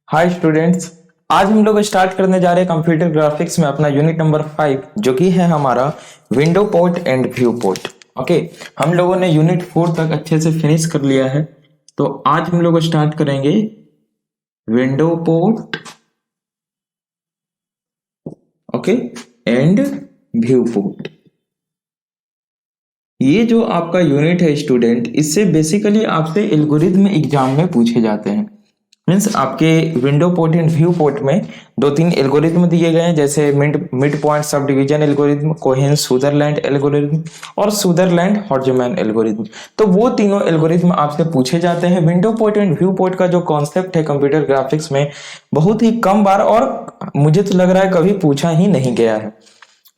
Hi students. आज हम लोग स्टार्ट करने जा रहे हैं कंप्यूटर ग्राफिक्स में अपना यूनिट नंबर 5 जो कि है हमारा window port and view port. Okay, हम लोगों ने यूनिट 4 तक अच्छे से फिनिश कर लिया है, तो आज हम लोग स्टार्ट करेंगे window port okay and view port. ये जो आपका यूनिट है स्टूडेंट, इससे बेसिकली आपसे एल्गोरिथम एग्जाम में पूछे जाते हैं। मीन्स आपके window port and view port में दो तीन एल्गोरिथम दिए गए हैं, जैसे mid point sub division algorithm, Cohen Sutherland algorithm और सुदरलैंड हॉर्जमैन एल्गोरिथम। तो वो तीनों एल्गोरिथम आपसे पूछे जाते हैं। Window port and view port का जो कॉन्सेप्ट है कंप्यूटर ग्राफिक्स में बहुत ही कम बार और मुझे तो लग रहा है कभी पूछा ही नहीं गया है,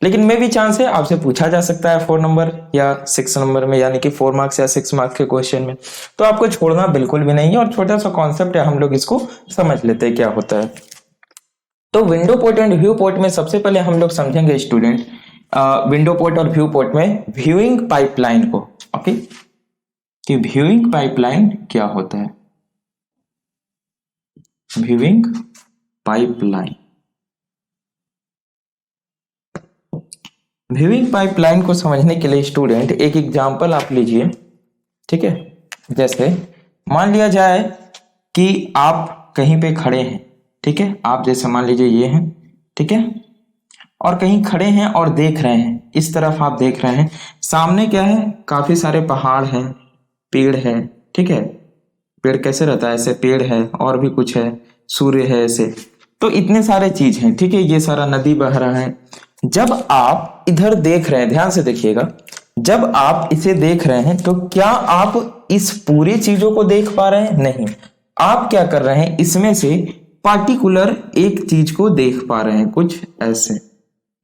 लेकिन मे भी चांस है आपसे पूछा जा सकता है 4 नंबर या 6 नंबर में, यानी कि 4 मार्क्स या 6 मार्क्स के क्वेश्चन में। तो आपको छोड़ना बिल्कुल भी नहीं है और छोटा सा कॉन्सेप्ट है, हम लोग इसको समझ लेते हैं क्या होता है। तो window port and view port में सबसे पहले हम लोग समझेंगे स्टूडेंट विंडो पोर्ट और व्यू पोर्ट में व्यूइंग पाइपलाइन को। ओके, कि व्यूइंग पाइपलाइन क्या होता है। व्यूइंग पाइपलाइन, व्यूइंग पाइपलाइन को समझने के लिए स्टूडेंट एक एग्जांपल आप लीजिए। ठीक है, जैसे मान लिया जाए कि आप कहीं पे खड़े हैं। ठीक है, आप जैसे मान लीजिए ये हैं, ठीक है, और कहीं खड़े हैं और देख रहे हैं, इस तरफ आप देख रहे हैं। सामने क्या है, काफी सारे पहाड़ हैं, पेड़ है। ठीक है, पेड़ कैसे रहता है, ऐसे पेड़ है और भी कुछ है, सूर्य है, ऐसे तो इतने सारे चीज हैं। ठीक है, ये सारा नदी बह रहा है। जब आप इधर देख रहे हैं, ध्यान से देखिएगा, जब आप इसे देख रहे हैं तो क्या आप इस पूरी चीजों को देख पा रहे हैं? नहीं। आप क्या कर रहे हैं, इसमें से पार्टिकुलर एक चीज को देख पा रहे हैं, कुछ ऐसे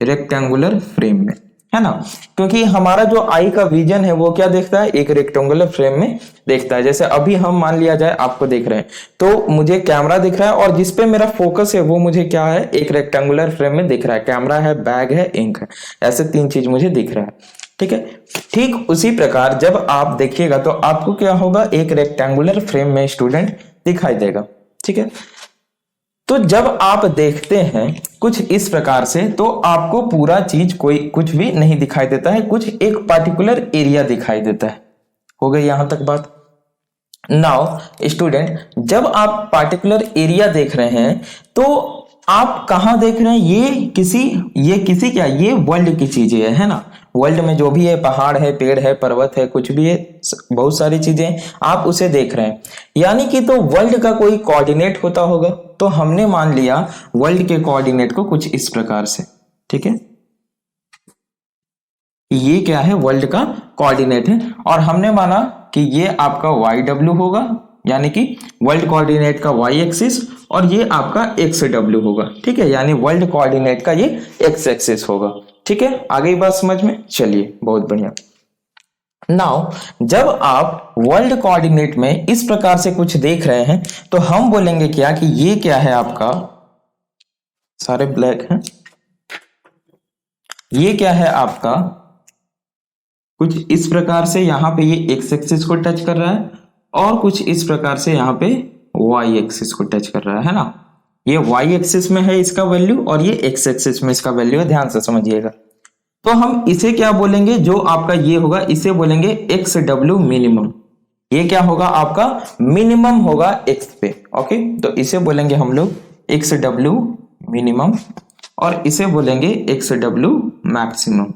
रेक्टेंगुलर फ्रेम में, है ना। क्योंकि हमारा जो आई का विजन है वो क्या देखता है, एक रेक्टेंगुलर फ्रेम में देखता है। जैसे अभी हम मान लिया जाए आपको देख रहे हैं, तो मुझे कैमरा दिख रहा है और जिसपे मेरा फोकस है वो मुझे क्या है, एक रेक्टेंगुलर फ्रेम में दिख रहा है। कैमरा है, बैग है, इंक है, ऐसे 3 चीज मुझे दिख रहा है। ठीक है, ठीक उसी प्रकार जब आप देखिएगा तो आपको क्या होगा, एक रेक्टेंगुलर फ्रेम में स्टूडेंट दिखाई देगा। ठीक है, तो जब आप देखते हैं कुछ इस प्रकार से तो आपको पूरा चीज कोई कुछ भी नहीं दिखाई देता है, कुछ एक पार्टिकुलर एरिया दिखाई देता है। हो गई यहां तक बात। नाउ स्टूडेंट, जब आप पार्टिकुलर एरिया देख रहे हैं तो आप कहां देख रहे हैं, ये किसी क्या, ये वर्ल्ड की चीजें है ना। वर्ल्ड में जो भी है, पहाड़ है, पेड़ है, पर्वत है, कुछ भी है, बहुत सारी चीजें आप उसे देख रहे हैं। यानी कि तो वर्ल्ड का कोई कोऑर्डिनेट होता होगा, तो हमने मान लिया वर्ल्ड के कोऑर्डिनेट को कुछ इस प्रकार से। ठीक है, ये क्या है, वर्ल्ड का कोऑर्डिनेट है और हमने माना कि ये आपका YW होगा, यानी कि वर्ल्ड कोऑर्डिनेट का Y एक्सिस, और ये आपका XW होगा। ठीक है, यानी वर्ल्ड कोऑर्डिनेट का ये X एक्सिस होगा। ठीक है, आगे बात समझ में, चलिए बहुत बढ़िया। नाउ जब आप वर्ल्ड कोऑर्डिनेट में इस प्रकार से कुछ देख रहे हैं तो हम बोलेंगे क्या कि ये क्या है, आपका सारे ब्लैक हैं, ये क्या है आपका कुछ इस प्रकार से, यहां पे ये एक्स एक्सिस को टच कर रहा है और कुछ इस प्रकार से यहां पे वाई एक्सिस को टच कर रहा है ना। ये वाई एक्सिस में है इसका वैल्यू और ये एक्स एक्सिस में इसका वैल्यू है, ध्यान से समझिएगा। तो हम इसे क्या बोलेंगे, जो आपका ये होगा इसे बोलेंगे एक्स डब्ल्यू मिनिमम। ये क्या होगा, आपका मिनिमम होगा एक्स पे। ओके, तो इसे बोलेंगे हम लोग एक्स डब्ल्यू मिनिमम और इसे बोलेंगे एक्स डब्ल्यू मैक्सिमम।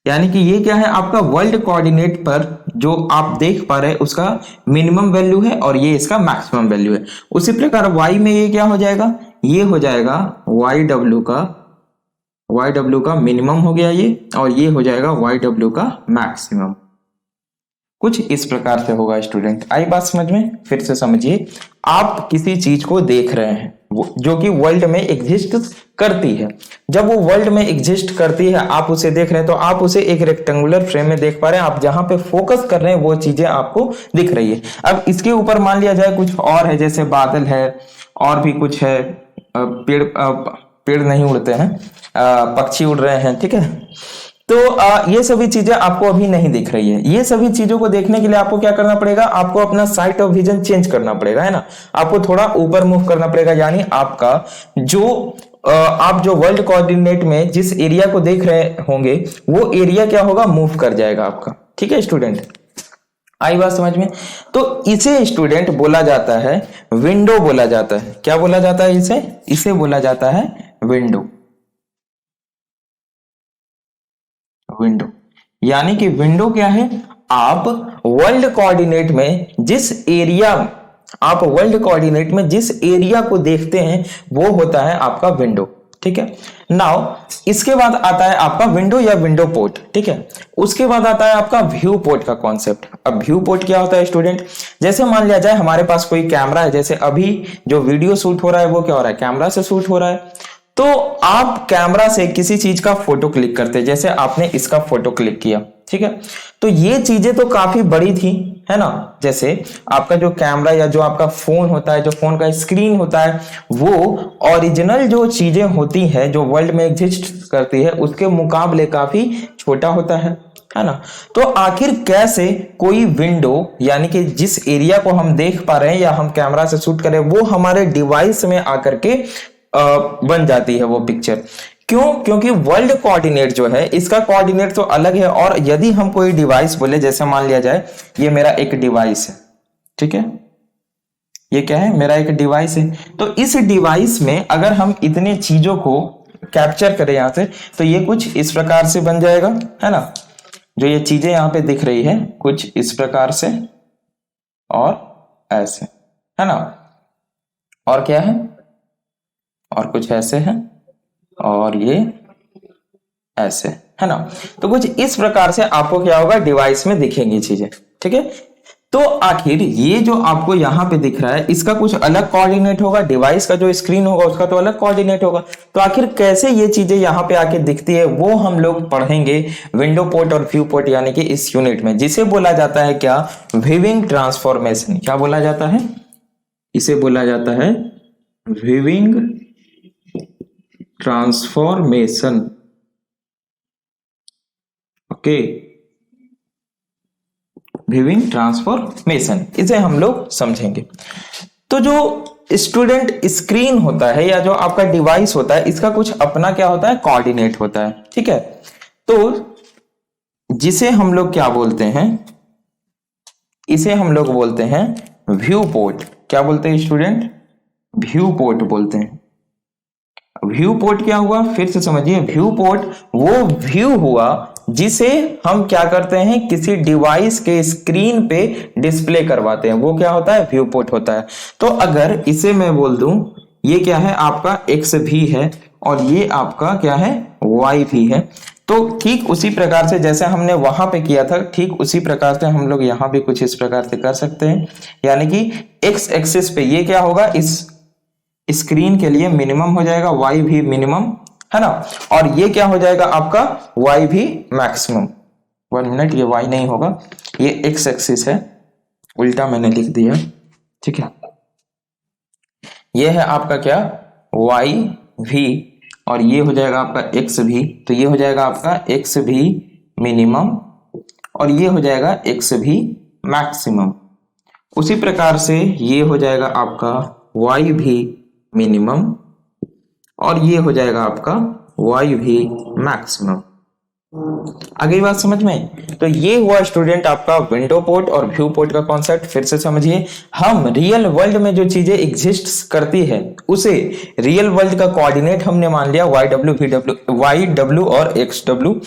यानी कि ये क्या है, आपका वर्ल्ड कोऑर्डिनेट पर जो आप देख पा रहे हैं उसका मिनिमम वैल्यू है और ये इसका मैक्सिमम वैल्यू है। उसी प्रकार y में ये क्या हो जाएगा, ये हो जाएगा YW का मिनिमम हो गया ये, और ये हो जाएगा YW का मैक्सिमम। कुछ इस प्रकार से होगा स्टूडेंट। आई बात समझ में, फिर से समझिए। आप किसी चीज को देख रहे हैं जो कि वर्ल्ड में एग्जिस्ट करती है। जब वो वर्ल्ड में एग्जिस्ट करती है, आप उसे देख रहे हैं, तो आप उसे एक रेक्टेंगुलर फ्रेम में देख पा रहे हैं। आप जहां पे फोकस कर रहे हैं वो चीजें आपको दिख रही है। अब इसके ऊपर मान लिया जाए कुछ और है, जैसे बादल है और भी कुछ है, पेड़ नहीं उड़ते हैं, पक्षी उड़ रहे हैं। ठीक है, तो ये सभी चीजें आपको अभी नहीं दिख रही है। ये सभी चीजों को देखने के लिए आपको क्या करना पड़ेगा, आपको अपना साइट ऑफ विजन चेंज करना पड़ेगा, है ना। आपको थोड़ा ऊपर मूव करना पड़ेगा, यानी आपका जो आप जो वर्ल्ड कोऑर्डिनेट में जिस एरिया को देख रहे होंगे वो एरिया क्या होगा, मूव कर जाएगा आपका। ठीक है स्टूडेंट, आई बात समझ में। तो इसे स्टूडेंट बोला जाता है विंडो बोला जाता है। क्या बोला जाता है इसे, इसे बोला जाता है विंडो। विंडो यानी कि विंडो क्या है, आप वर्ल्ड कोऑर्डिनेट में जिस एरिया को देखते हैं वो होता है आपका विंडो। ठीक है, नाउ इसके बाद आता है आपका विंडो या विंडो पोर्ट। ठीक है, उसके बाद आता है आपका व्यू पोर्ट का कॉन्सेप्ट। अब व्यू पोर्ट क्या होता है स्टूडेंट, जैसे मान लिया जाए हमारे पास कोई कैमरा है, जैसे अभी जो वीडियो शूट हो रहा है वो क्या हो रहा है, कैमरा से शूट हो रहा है। तो आप कैमरा से किसी चीज का फोटो क्लिक करते हैं, जैसे आपने इसका फोटो क्लिक किया। ठीक है, तो ये चीजें तो काफी बड़ी थी, है ना। जैसे आपका जो कैमरा या जो आपका फोन होता है, जो फोन का स्क्रीन होता है, वो ओरिजिनल जो चीजें होती है जो वर्ल्ड में एग्जिस्ट करती है उसके मुकाबले काफी छोटा होता है ना। तो आखिर कैसे कोई विंडो यानी कि जिस एरिया को हम देख पा रहे हैं या हम कैमरा से शूट करें वो हमारे डिवाइस में आकर के बन जाती है वो पिक्चर। क्यों, क्योंकि वर्ल्ड कोऑर्डिनेट जो है इसका कोऑर्डिनेट तो अलग है। और यदि हम कोई डिवाइस बोले, जैसे मान लिया जाए ये मेरा एक डिवाइस है, ठीक है, ये क्या है, मेरा एक डिवाइस है। तो इस डिवाइस में अगर हम इतने चीजों को कैप्चर करें यहां से, तो ये कुछ इस प्रकार से बन जाएगा, है ना। जो ये चीजें यहां पे दिख रही है कुछ इस प्रकार से और ऐसे, है ना। और क्या है, और कुछ ऐसे है और ये ऐसे, है ना। तो कुछ इस प्रकार से आपको क्या होगा, डिवाइस में दिखेंगी चीजें। ठीक है, तो आखिर ये जो आपको यहां पे दिख रहा है इसका कुछ अलग कोऑर्डिनेट होगा, डिवाइस का जो स्क्रीन होगा उसका तो अलग कोऑर्डिनेट होगा। तो आखिर कैसे ये चीजें यहां पे आके दिखती है वो हम लोग पढ़ेंगे विंडो पोर्ट और व्यू पोर्ट यानी कि इस यूनिट में, जिसे बोला जाता है क्या, व्यूइंग ट्रांसफॉर्मेशन। क्या बोला जाता है, इसे बोला जाता है viewing transformation. Okay, viewing transformation, इसे हम लोग समझेंगे। तो जो स्टूडेंट स्क्रीन होता है या जो आपका डिवाइस होता है इसका कुछ अपना क्या होता है, कोऑर्डिनेट होता है। ठीक है, तो जिसे हम लोग क्या बोलते हैं, इसे हम लोग बोलते हैं व्यू पोर्ट। क्या बोलते हैं स्टूडेंट, व्यू पोर्ट बोलते हैं। व्यू पोर्ट क्या हुआ, फिर से समझिए, व्यू पोर्ट वो व्यू हुआ जिसे हम क्या करते हैं, किसी डिवाइस के स्क्रीन पे डिस्प्ले करवाते हैं, वो क्या होता है, व्यू पोर्ट होता है। तो अगर इसे मैं बोल दूं ये क्या है, आपका एक्स भी है और ये आपका क्या है, वाई भी है। तो ठीक उसी प्रकार से जैसे हमने वहां पे किया था, ठीक उसी प्रकार से हम लोग यहां भी कुछ इस प्रकार से कर सकते हैं। यानी कि एक्स एक्सिस पे ये क्या होगा, इस स्क्रीन के लिए मिनिमम हो जाएगा, वाई भी मिनिमम, है ना। और ये क्या हो जाएगा आपका, वाई भी मैक्सिमम। 1 मिनट, ये वाई नहीं होगा, ये एक्स एक्सिस है, उल्टा मैंने लिख दिया। ठीक है, ये है आपका क्या, वाई भी, और ये हो जाएगा आपका एक्स भी। तो ये हो जाएगा आपका एक्स भी मिनिमम और ये हो जाएगा एक्स भी मैक्सिमम। उसी प्रकार से ये हो जाएगा आपका वाई भी मिनिमम और ये हो जाएगा आपका वाई भी मैक्सिमम। अगली बात समझ में। तो ये हुआ स्टूडेंट आपका विंडो पोर्ट और व्यू पोर्ट का कॉन्सेप्ट। फिर से समझिए, हम रियल वर्ल्ड में जो चीजें एग्जिस्ट करती है उसे रियल वर्ल्ड का कोऑर्डिनेट हमने मान लिया Y W, V W, Y W और एक्स डब्ल्यू।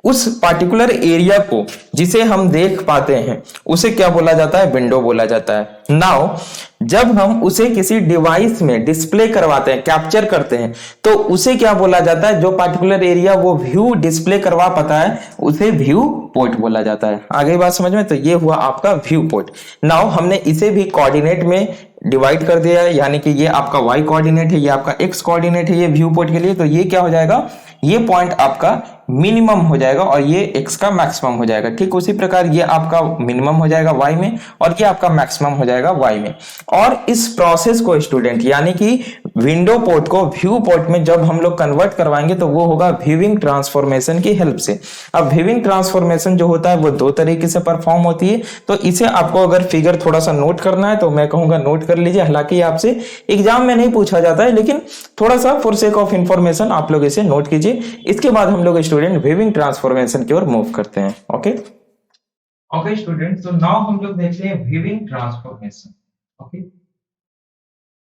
उस पार्टिकुलर एरिया को जिसे हम देख पाते हैं उसे क्या बोला जाता है, विंडो बोला जाता है। नाउ जब हम उसे किसी डिवाइस में डिस्प्ले करवाते हैं, कैप्चर करते हैं, तो उसे क्या बोला जाता है, जो पार्टिकुलर एरिया वो व्यू डिस्प्ले करवा पाता है उसे व्यू पोर्ट बोला जाता है। आगे बात समझ में। तो ये हुआ आपका व्यू पोर्ट। नाउ हमने इसे भी कोऑर्डिनेट में डिवाइड कर दिया है, यानी कि ये आपका वाई कोऑर्डिनेट है, ये आपका एक्स कोऑर्डिनेट है, ये व्यू पोर्ट के लिए। तो ये क्या हो जाएगा, ये पॉइंट आपका मिनिमम हो जाएगा और ये एक्स का मैक्सिमम हो जाएगा। ठीक उसी प्रकार ये आपका मिनिमम हो जाएगा वाई में और ये आपका मैक्सिमम हो जाएगा वाई में। और इस प्रोसेस को स्टूडेंट यानी कि विंडो पोर्ट को व्यू पोर्ट में जब हम लोग कन्वर्ट करवाएंगे तो वो होगा व्यूइंग ट्रांसफॉर्मेशन की हेल्प से। अब व्यूइंग ट्रांसफॉर्मेशन जो होता है वो दो तरीके से परफॉर्म होती है, तो इसे आपको अगर फिगर थोड़ा सा नोट करना है तो मैं कहूंगा नोट कर लीजिए। हालांकि आपसे एग्जाम में नहीं पूछा जाता है, लेकिन थोड़ा सा फॉर सेक ऑफ इंफॉर्मेशन आप लोग इसे नोट कीजिए। इसके बाद हम लोग स्टूडेंट व्यूइंग ट्रांसफॉर्मेशन की ओर मूव करते हैं। ओके ओके स्टूडेंट, तो नाउ हम लोग देखते हैं viewing transformation. Okay,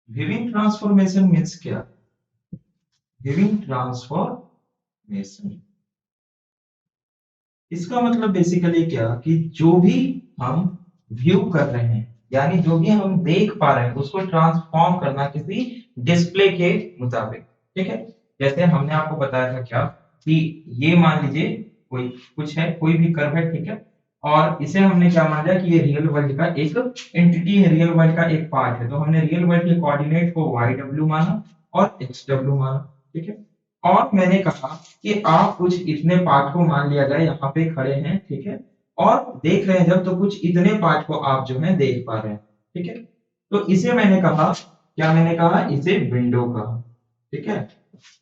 viewing transformation means क्या? व्यूइंग ट्रांसफॉर्मेशन इसका मतलब बेसिकली क्या कि जो भी हम व्यू कर रहे हैं, यानी जो भी हम देख पा रहे हैं उसको ट्रांसफॉर्म करना किसी डिस्प्ले के मुताबिक। ठीक है, जैसे हमने आपको बताया था क्या कि ये मान लीजिए कोई कुछ है, कोई भी कर्व है, ठीक है, और इसे हमने क्या मान लिया कि ये रियल वर्ल्ड का एक एंटिटी है, रियल वर्ल्ड का एक पार्ट है, तो हमने रियल वर्ल्ड के कोऑर्डिनेट को yw माना और xw माना। ठीक है, और मैंने कहा कि आप कुछ इतने पार्ट को मान लिया जाए यहाँ पे खड़े हैं, ठीक है, और देख रहे हैं जब तो कुछ इतने पार्ट को आप जो है देख पा रहे हैं। ठीक है, तो इसे मैंने कहा, क्या मैंने कहा, इसे विंडो कहा। ठीक है,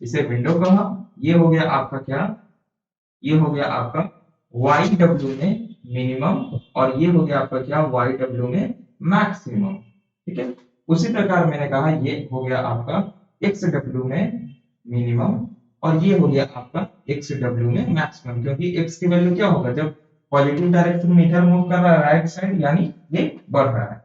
इसे विंडो कहा। ये हो गया आपका क्या, ये हो गया आपका वाई डब्ल्यू में मिनिमम, और ये हो गया आपका क्या, वाई डब्ल्यू में मैक्सिमम। ठीक है, उसी प्रकार मैंने कहा ये हो गया आपका एक्स डब्ल्यू में मिनिमम, और ये हो गया आपका एक्स डब्ल्यू में मैक्सिमम, क्योंकि एक्स की वैल्यू क्या होगा जब पॉजिटिव डायरेक्शन में इधर मूव कर रहा है राइट साइड, यानी ये बढ़ रहा है।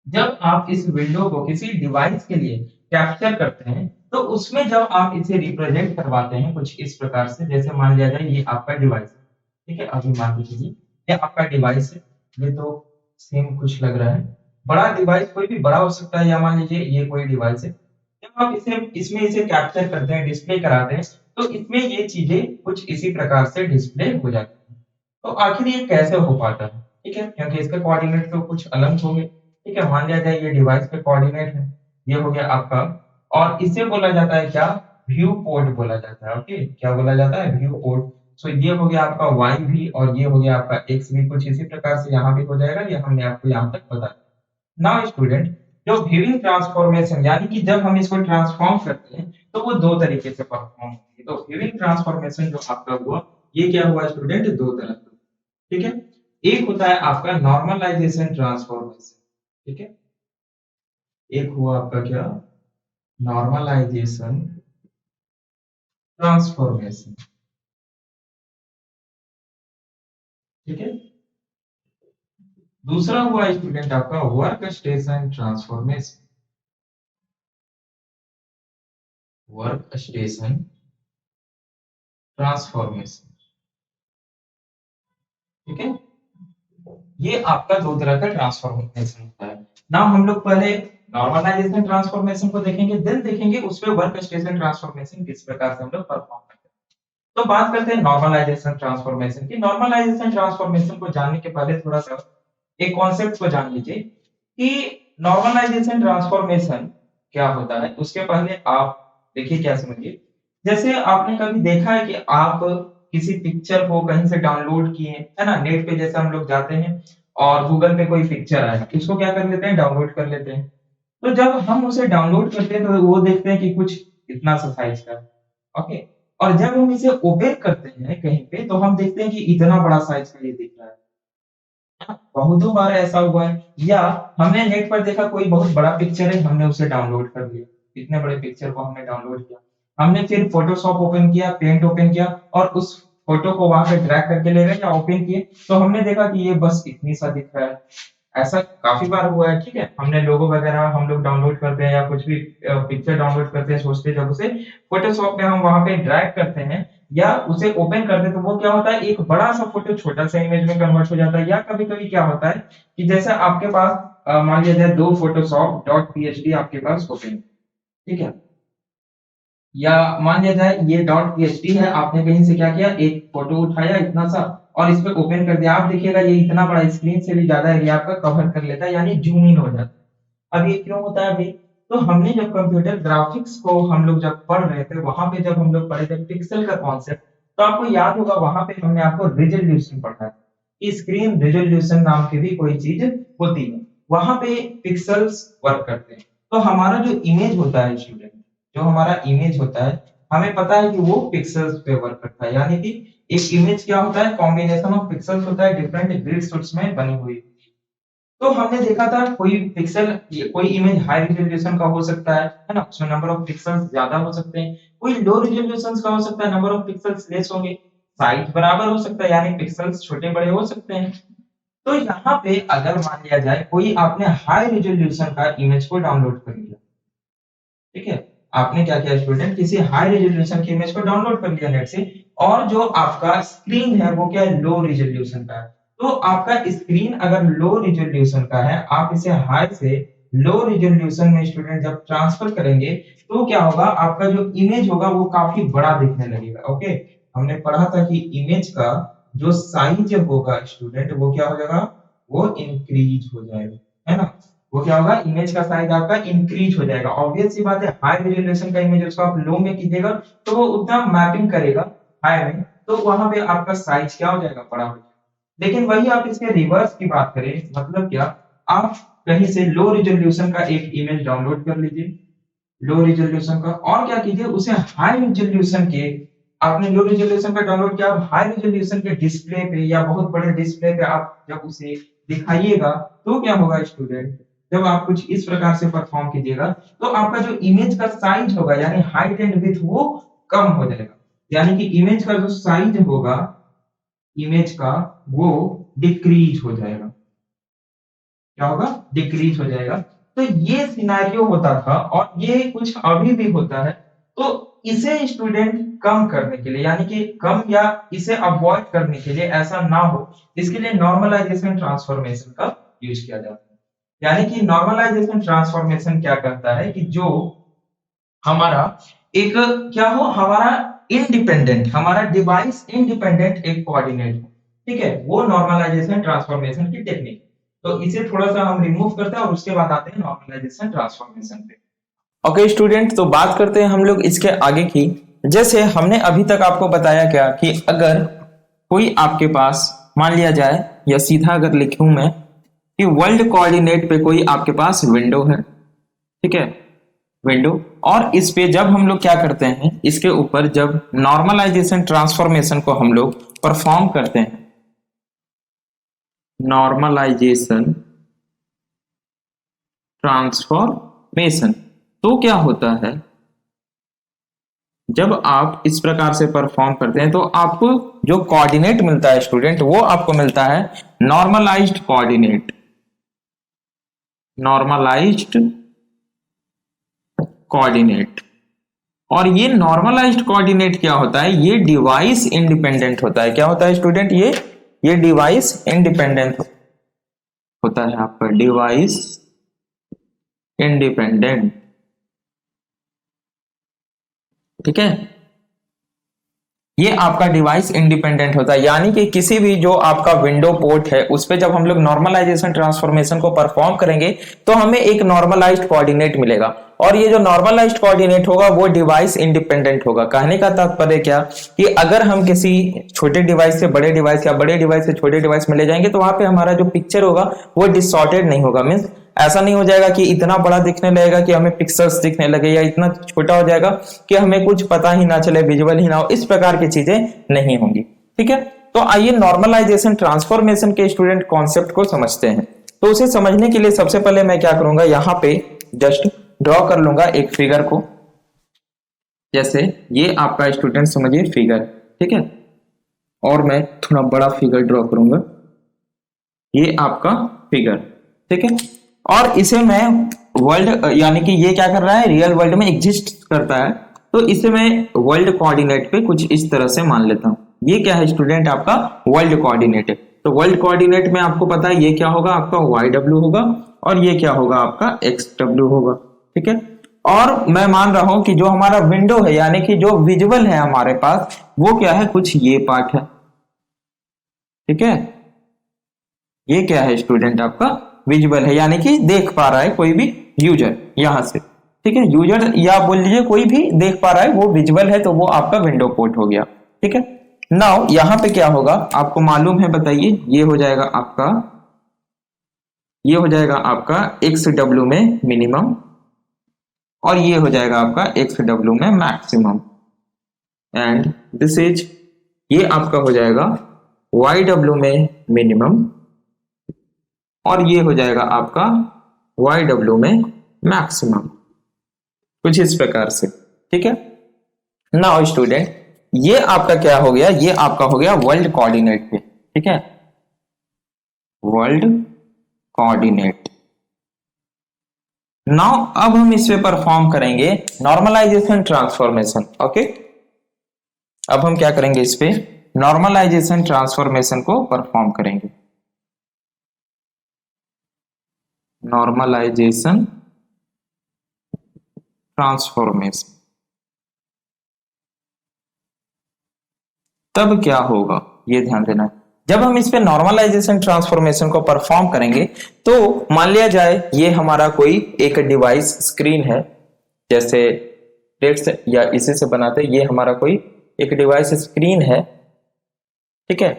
जब आप इस विंडो को किसी डिवाइस के लिए कैप्चर करते हैं तो उसमें जब आप इसे रिप्रेजेंट करवाते हैं कुछ इस प्रकार से, जैसे मान लिया जाए ये आपका डिवाइस है। ठीक है, अभी मान लीजिए ये आपका डिवाइस है, ये तो सेम कुछ लग रहा है। बड़ा डिवाइस कोई भी बड़ा हो सकता है, या मान लीजिए ये कोई डिवाइस है। जब आप इसे इसमें इसे कैप्चर करते हैं, डिस्प्ले कराते हैं, तो इसमें ये चीजें कुछ इसी प्रकार से डिस्प्ले हो जाती है। तो आखिर ये कैसे हो पाता है? ठीक है, क्योंकि इसके कोऑर्डिनेट तो कुछ अलग होंगे। ठीक है, मान लिया जाए ये डिवाइस पे कोऑर्डिनेट है, ये हो गया आपका, और इसे बोला जाता है क्या, व्यू पोर्ट बोला जाता है। ओके, क्या बोला जाता है, व्यू पोर्ट। सो ये हो गया आपका वाई भी, और ये हो गया आपका एक्स भी, कुछ इसी प्रकार से यहाँ भी हो जाएगा। ये हमने आपको यहाँ तक बताया। नाउ स्टूडेंट, जो व्यूइंग ट्रांसफॉर्मेशन यानी कि जब हम इसको ट्रांसफॉर्म करते हैं तो वो दो तरीके से परफॉर्म होती है। तो व्यूइंग ट्रांसफॉर्मेशन जो आपका हुआ, ये क्या हुआ स्टूडेंट, दो तरह का। ठीक है, एक होता है आपका नॉर्मलाइजेशन ट्रांसफॉर्मेशन। ठीक है, एक हुआ आपका क्या, नॉर्मलाइजेशन ट्रांसफॉर्मेशन। ठीक है, दूसरा हुआ स्टूडेंट आपका work station transformation. Work station transformation. ठीक है, ये आपका दो तरह का ट्रांसफॉर्मेशन होता है ना। हम लोग पहले नॉर्मलाइजेशन ट्रांसफॉर्मेशन को देखेंगे, देन देखेंगे उसमें वर्क स्टेशन ट्रांसफॉर्मेशन किस प्रकार से हम लोग परफॉर्म करते हैं। तो बात करते हैं नॉर्मलाइजेशन ट्रांसफॉर्मेशन की। नॉर्मलाइजेशन ट्रांसफॉर्मेशन को जानने के पहले थोड़ा सा एक कॉन्सेप्ट को जान लीजिए कि नॉर्मलाइजेशन ट्रांसफॉर्मेशन क्या होता है। उसके पहले आप देखिए क्या समझिए, जैसे आपने कभी देखा है कि आप किसी पिक्चर को कहीं से डाउनलोड किए है ना, नेट पे जैसे हम लोग जाते हैं और गूगल पे कोई पिक्चर आया, इसको क्या कर लेते हैं, डाउनलोड कर लेते हैं। तो जब हम उसे डाउनलोड करते हैं तो वो देखते हैं कि कुछ इतना सा साइज का, ओके, और जब हम इसे ओपन करते हैं कहीं पे तो हम देखते हैं कि इतना बड़ा साइज का ये दिख रहा है। बहुतों बार ऐसा हुआ है, या हमने नेट पर देखा कोई बहुत बड़ा पिक्चर है, हमने उसे डाउनलोड कर लिया, इतने बड़े पिक्चर को हमने डाउनलोड किया, हमने फिर फोटोशॉप ओपन किया, पेंट ओपन किया, और उस फोटो को वहां पे ड्रैग करके ले गए या ओपन किए, तो हमने देखा कि ये बस इतनी सा दिख रहा है। ऐसा काफी बार हुआ है। ठीक है, हमने लोगो वगैरह हम लोग डाउनलोड करते हैं या कुछ भी पिक्चर डाउनलोड करते हैं, सोचते हैं जब उसे फोटोशॉप में हम वहां पे ड्रैग करते हैं या उसे ओपन करते हैं तो वो क्या होता है, एक बड़ा सा फोटो छोटा सा इमेज में कन्वर्ट हो जाता है। या कभी कभी क्या होता है कि जैसे आपके पास मान लिया जाए दो फोटोशॉप डॉट पीएचडी आपके पास ओपन, ठीक है, या मान लिया जाए ये डॉट पीएचडी है, आपने कहीं से क्या किया, एक फोटो उठाया इतना सा और इस पे ओपन कर दिया, आप देखिएगा ये इतना बड़ा स्क्रीन से भी ज्यादा एरिया आपका कवर कर लेता है, यानी जूम इन हो जाता है। अब ये क्यों होता है भाई? तो हमने जब कंप्यूटर ग्राफिक्स को हम लोग जब पढ़ रहे थे, वहां पे जब हम लोग पढ़े थे पिक्सल का कॉन्सेप्ट, तो आपको याद होगा वहां पे हमने आपको रिजोल्यूशन पढ़ा है। स्क्रीन रिजोल्यूशन नाम की भी कोई चीज होती है, वहां पे पिक्सल्स वर्क करते हैं। तो हमारा जो इमेज होता है स्टूडेंट, जो हमारा इमेज होता है, हमें पता है कि वो पिक्सेल्स पे वर्क करता है, यानी कि एक इमेज क्या होता है, कॉम्बिनेशन ऑफ पिक्सेल्स होता है डिफरेंट ग्रिड शूट्स में बनी हुई। तो हमने देखा था कोई पिक्सल, कोई इमेज हाई रिजोल्यूशन का हो सकता है ना, उसमें नंबर ऑफ पिक्सेल्स ज्यादा हो सकते हैं। कोई लो रिजोल्यूशन का हो सकता है, नंबर ऑफ पिक्सेल्स लेस होंगे, साइज बराबर हो सकता है, यानी पिक्सेल्स छोटे बड़े हो सकते हैं। तो यहाँ पे अगर मान लिया जाए कोई आपने हाई रिजोल्यूशन का इमेज को डाउनलोड कर लिया, ठीक है, आपने क्या किया स्टूडेंट, किसी हाई रेजोल्यूशन की इमेज को डाउनलोड कर लिया नेट से, और जो आपका स्क्रीन है वो क्या है, लो रेजोल्यूशन का है। तो आपका स्क्रीन अगर लो रेजोल्यूशन का है, आप इसे हाई से लो रेजोल्यूशन में स्टूडेंट जब ट्रांसफर करेंगे, तो क्या होगा, आपका जो इमेज होगा वो काफी बड़ा दिखने लगेगा। ओके, हमने पढ़ा था कि इमेज का जो साइज होगा स्टूडेंट वो क्या हो जाएगा, वो इंक्रीज हो जाएगा, है ना। वो क्या होगा, इमेज का साइज आपका इंक्रीज हो जाएगा। ऑब्वियस सी बात है, हाई रेजोल्यूशन का इमेज उसको आप लो में कीजिएगा तो वो उतना मैपिंग करेगा हाई में, तो वहां पे आपका साइज क्या हो जाएगा, बड़ा हो जाएगा। लेकिन वही आप इसके रिवर्स की बात करें, मतलब क्या, आप कहीं से लो रिजोल्यूशन का एक इमेज डाउनलोड कर लीजिए, लो रिजोल्यूशन का, और क्या कीजिए, उसे हाई रिजोल्यूशन के, आपने लो रिजोल्यूशन का डाउनलोड किया, आप हाई रिजोल्यूशन के डिस्प्ले पे या बहुत बड़े डिस्प्ले पे आप जब उसे दिखाइएगा, तो क्या होगा स्टूडेंट, जब आप कुछ इस प्रकार से परफॉर्म कीजिएगा, तो आपका जो इमेज का साइज होगा, यानी हाइट एंड विड्थ, वो कम हो जाएगा, यानी कि इमेज का जो साइज होगा, इमेज का, वो डिक्रीज हो जाएगा। क्या होगा, डिक्रीज हो जाएगा। तो ये सिनेरियो होता था और ये कुछ अभी भी होता है। तो इसे स्टूडेंट कम करने के लिए, यानी कि कम या इसे अवॉइड करने के लिए, ऐसा ना हो, इसके लिए नॉर्मलाइजेशन ट्रांसफॉर्मेशन का यूज किया जाता है। यानी कि नॉर्मलाइजेशन ट्रांसफॉर्मेशन क्या करता है कि जो हमारा एक, क्या हो, हमारा इंडिपेंडेंट, हमारा डिवाइस इंडिपेंडेंट एक कोऑर्डिनेट हो, ठीक है, वो नॉर्मलाइजेशन ट्रांसफॉर्मेशन की टेक्निक। तो इसे थोड़ा सा हम रिमूव करते हैं और उसके बाद आते हैं नॉर्मलाइजेशन ट्रांसफॉर्मेशन पे। ओके स्टूडेंट, तो बात करते हैं हम लोग इसके आगे की। जैसे हमने अभी तक आपको बताया क्या कि अगर कोई आपके पास, मान लिया जाए, या सीधा अगर लिखूं मैं कि वर्ल्ड कोऑर्डिनेट पे कोई आपके पास विंडो है, ठीक है, विंडो, और इस पे जब हम लोग क्या करते हैं, इसके ऊपर जब नॉर्मलाइजेशन ट्रांसफॉर्मेशन को हम लोग परफॉर्म करते हैं, नॉर्मलाइजेशन ट्रांसफॉर्मेशन, तो क्या होता है, जब आप इस प्रकार से परफॉर्म करते हैं तो आपको जो कोऑर्डिनेट मिलता है स्टूडेंट, वो आपको मिलता है नॉर्मलाइज्ड कोऑर्डिनेट, नॉर्मलाइज्ड कोऑर्डिनेट। और ये नॉर्मलाइज्ड कोऑर्डिनेट क्या होता है, ये डिवाइस इंडिपेंडेंट होता है। क्या होता है स्टूडेंट, ये डिवाइस इंडिपेंडेंट होता है, आपका डिवाइस इंडिपेंडेंट, ठीक है, ये आपका डिवाइस इंडिपेंडेंट होता है। यानी कि किसी भी जो आपका विंडो पोर्ट है उस पे जब हम लोग नॉर्मलाइजेशन ट्रांसफॉर्मेशन को परफॉर्म करेंगे तो हमें एक नॉर्मलाइज्ड कोऑर्डिनेट मिलेगा, और ये जो नॉर्मलाइज्ड कोऑर्डिनेट होगा वो डिवाइस इंडिपेंडेंट होगा। कहने का तात्पर्य क्या, कि अगर हम किसी छोटे डिवाइस से बड़े डिवाइस या बड़े डिवाइस से छोटे डिवाइस में ले जाएंगे तो वहां पे हमारा जो पिक्चर होगा वो डिस्टॉर्टेड नहीं होगा, मीन्स ऐसा नहीं हो जाएगा कि इतना बड़ा दिखने लगेगा कि हमें पिक्सेल्स दिखने लगे, या इतना छोटा हो जाएगा कि हमें कुछ पता ही ना चले, विजुअल ही ना हो, इस प्रकार की चीजें नहीं होंगी, ठीक है। तो आइए नॉर्मलाइजेशन ट्रांसफॉर्मेशन के स्टूडेंट कॉन्सेप्ट को समझते हैं। तो उसे समझने के लिए सबसे पहले मैं क्या करूंगा, यहाँ पे जस्ट ड्रॉ कर लूंगा एक फिगर को। जैसे ये आपका स्टूडेंट समझिए फिगर, ठीक है, और मैं थोड़ा बड़ा फिगर ड्रॉ करूंगा, ये आपका फिगर, ठीक है, और इसे मैं वर्ल्ड, यानी कि ये क्या कर रहा है, रियल वर्ल्ड में एग्जिस्ट करता है, तो इसे मैं वर्ल्ड कोऑर्डिनेट पे कुछ इस तरह से मान लेता हूं। ये क्या है स्टूडेंट, आपका वर्ल्ड कोऑर्डिनेट है। तो वर्ल्ड कोऑर्डिनेट में आपको पता है ये क्या होगा, आपका YW होगा, और ये क्या होगा, आपका XW होगा, ठीक है। और मैं मान रहा हूं कि जो हमारा विंडो है, यानी कि जो विजुअल है हमारे पास, वो क्या है, कुछ ये पार्ट है, ठीक है, ये क्या है स्टूडेंट, आपका विजुअल है, यानी कि देख पा रहा है कोई भी यूजर यहां से, ठीक है, यूजर या बोल लीजिए कोई भी देख पा रहा है, वो विजुअल है, तो वो आपका विंडो पोर्ट हो गया, ठीक है। नाउ यहां पे क्या होगा, आपको मालूम है, बताइए, ये हो जाएगा आपका, ये हो जाएगा आपका XW में मिनिमम, और ये हो जाएगा आपका XW में मैक्सिमम, एंड दिस इज, ये आपका हो जाएगा YW में मिनिमम, और ये हो जाएगा आपका YW में मैक्सिमम, कुछ इस प्रकार से, ठीक है। नाउ स्टूडेंट, ये आपका क्या हो गया, ये आपका हो गया वर्ल्ड कोऑर्डिनेट पे, ठीक है, वर्ल्ड कोऑर्डिनेट। नाउ अब हम इस पे परफॉर्म करेंगे नॉर्मलाइजेशन ट्रांसफॉर्मेशन, ओके। अब हम क्या करेंगे, इस पे नॉर्मलाइजेशन ट्रांसफॉर्मेशन को परफॉर्म करेंगे। नॉर्मलाइजेशन ट्रांसफॉर्मेशन, तब क्या होगा ये ध्यान देना है। जब हम इस पे नॉर्मलाइजेशन ट्रांसफॉर्मेशन को परफॉर्म करेंगे तो मान लिया जाए ये हमारा कोई एक डिवाइस स्क्रीन है, जैसे टेक्स्ट या इसी से बनाते, ये हमारा कोई एक डिवाइस स्क्रीन है, ठीक है।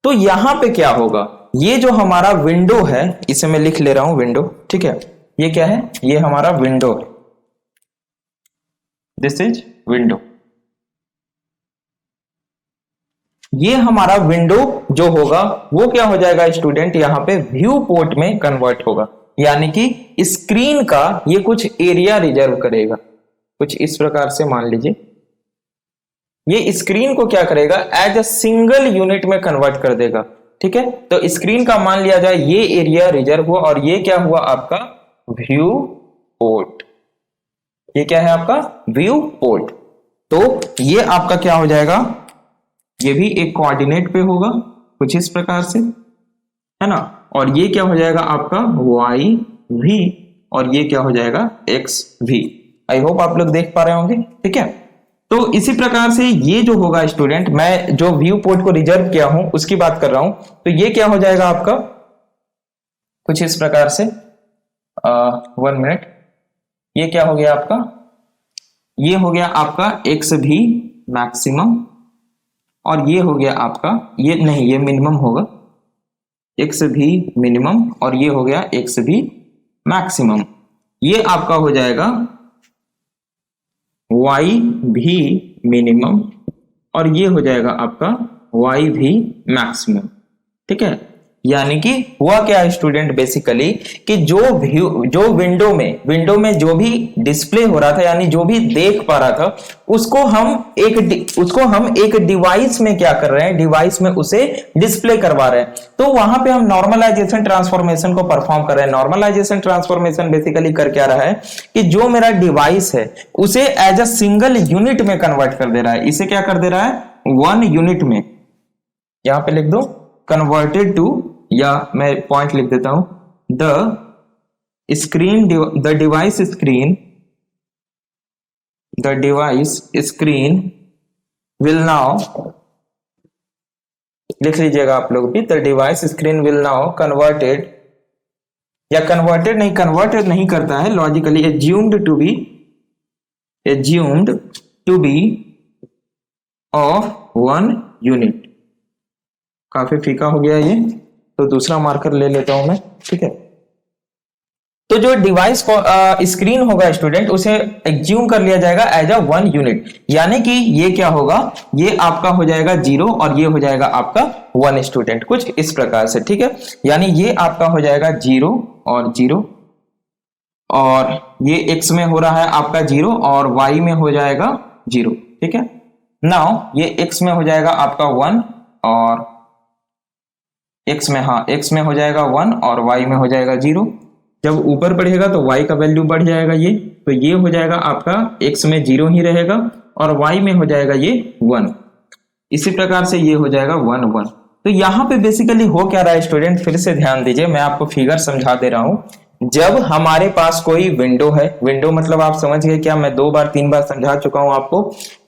तो यहां पे क्या होगा, ये जो हमारा विंडो है, इसे मैं लिख ले रहा हूं विंडो, ठीक है, ये क्या है, ये हमारा विंडो है, दिस इज विंडो। ये हमारा विंडो जो होगा वो क्या हो जाएगा स्टूडेंट, यहां पे व्यू पोर्ट में कन्वर्ट होगा, यानी कि स्क्रीन का ये कुछ एरिया रिजर्व करेगा, कुछ इस प्रकार से मान लीजिए, ये स्क्रीन को क्या करेगा, एज अ सिंगल यूनिट में कन्वर्ट कर देगा, ठीक है। तो स्क्रीन का मान लिया जाए ये एरिया रिजर्व हुआ, और ये क्या हुआ आपका व्यू पोर्ट, ये क्या है आपका व्यू पोर्ट। तो ये आपका क्या हो जाएगा, ये भी एक कोऑर्डिनेट पे होगा कुछ इस प्रकार से, है ना, और ये क्या हो जाएगा आपका YV, और ये क्या हो जाएगा XV। आई होप आप लोग देख पा रहे होंगे, ठीक है। तो इसी प्रकार से ये जो होगा स्टूडेंट, मैं जो व्यू पोर्ट को रिजर्व किया हूं उसकी बात कर रहा हूं, तो ये क्या हो जाएगा आपका कुछ इस प्रकार से, 1 मिनट, ये क्या हो गया आपका, ये हो गया आपका XV मैक्सिमम, और ये हो गया आपका, ये नहीं, ये मिनिमम होगा, XV मिनिमम, और ये हो गया XV मैक्सिमम। ये आपका हो जाएगा YV मिनिमम, और ये हो जाएगा आपका YV मैक्सिमम, ठीक है। यानी कि हुआ क्या है स्टूडेंट, बेसिकली कि जो विंडो में जो भी डिस्प्ले हो रहा था, यानी जो भी देख पा रहा था, उसको हम एक डिवाइस में क्या कर रहे हैं, डिवाइस में उसे डिस्प्ले करवा रहे हैं। तो वहां पे हम नॉर्मलाइजेशन ट्रांसफॉर्मेशन को परफॉर्म कर रहे हैं। नॉर्मलाइजेशन ट्रांसफॉर्मेशन बेसिकली कर क्या रहा है कि जो मेरा डिवाइस है उसे एज अ सिंगल यूनिट में कन्वर्ट कर दे रहा है। इसे क्या कर दे रहा है, 1 यूनिट में, यहां पे लिख दो कन्वर्टेड टू, या मैं पॉइंट लिख देता हूं, the device screen will now, लिख लीजिएगा आप लोग भी, the device screen will now converted, या कन्वर्टेड नहीं करता है, logically assumed to be of 1 unit. काफी फीका हो गया ये, तो दूसरा मार्कर ले लेता हूं मैं, ठीक है। तो जो डिवाइस को स्क्रीन होगा स्टूडेंट, उसे एज्यूम कर लिया जाएगा एज अ 1 यूनिट, यानी कि ये क्या होगा, ये आपका हो जाएगा 0 और ये हो जाएगा आपका 1 स्टूडेंट, कुछ इस प्रकार से, ठीक है। यानी ये आपका हो जाएगा 0 और 0, और ये x में हो रहा है आपका 0 और y में हो जाएगा 0, ठीक है। नाउ ये x में हो जाएगा आपका 1 और x में हो जाएगा 1 और y में हो जाएगा 0। जब ऊपर बढ़ेगा तो y का वैल्यू बढ़ जाएगा, ये तो ये हो जाएगा आपका x में 0 ही रहेगा और y में हो जाएगा ये 1। इसी प्रकार से ये हो जाएगा 1 1। तो यहाँ पे बेसिकली हो क्या रहा है स्टूडेंट, फिर से ध्यान दीजिए, मैं आपको फिगर समझा दे रहा हूं। जब हमारे पास कोई विंडो है, विंडो मतलब आप समझ गए क्या, मैं 2 बार 3 बार समझा चुका हूं आपको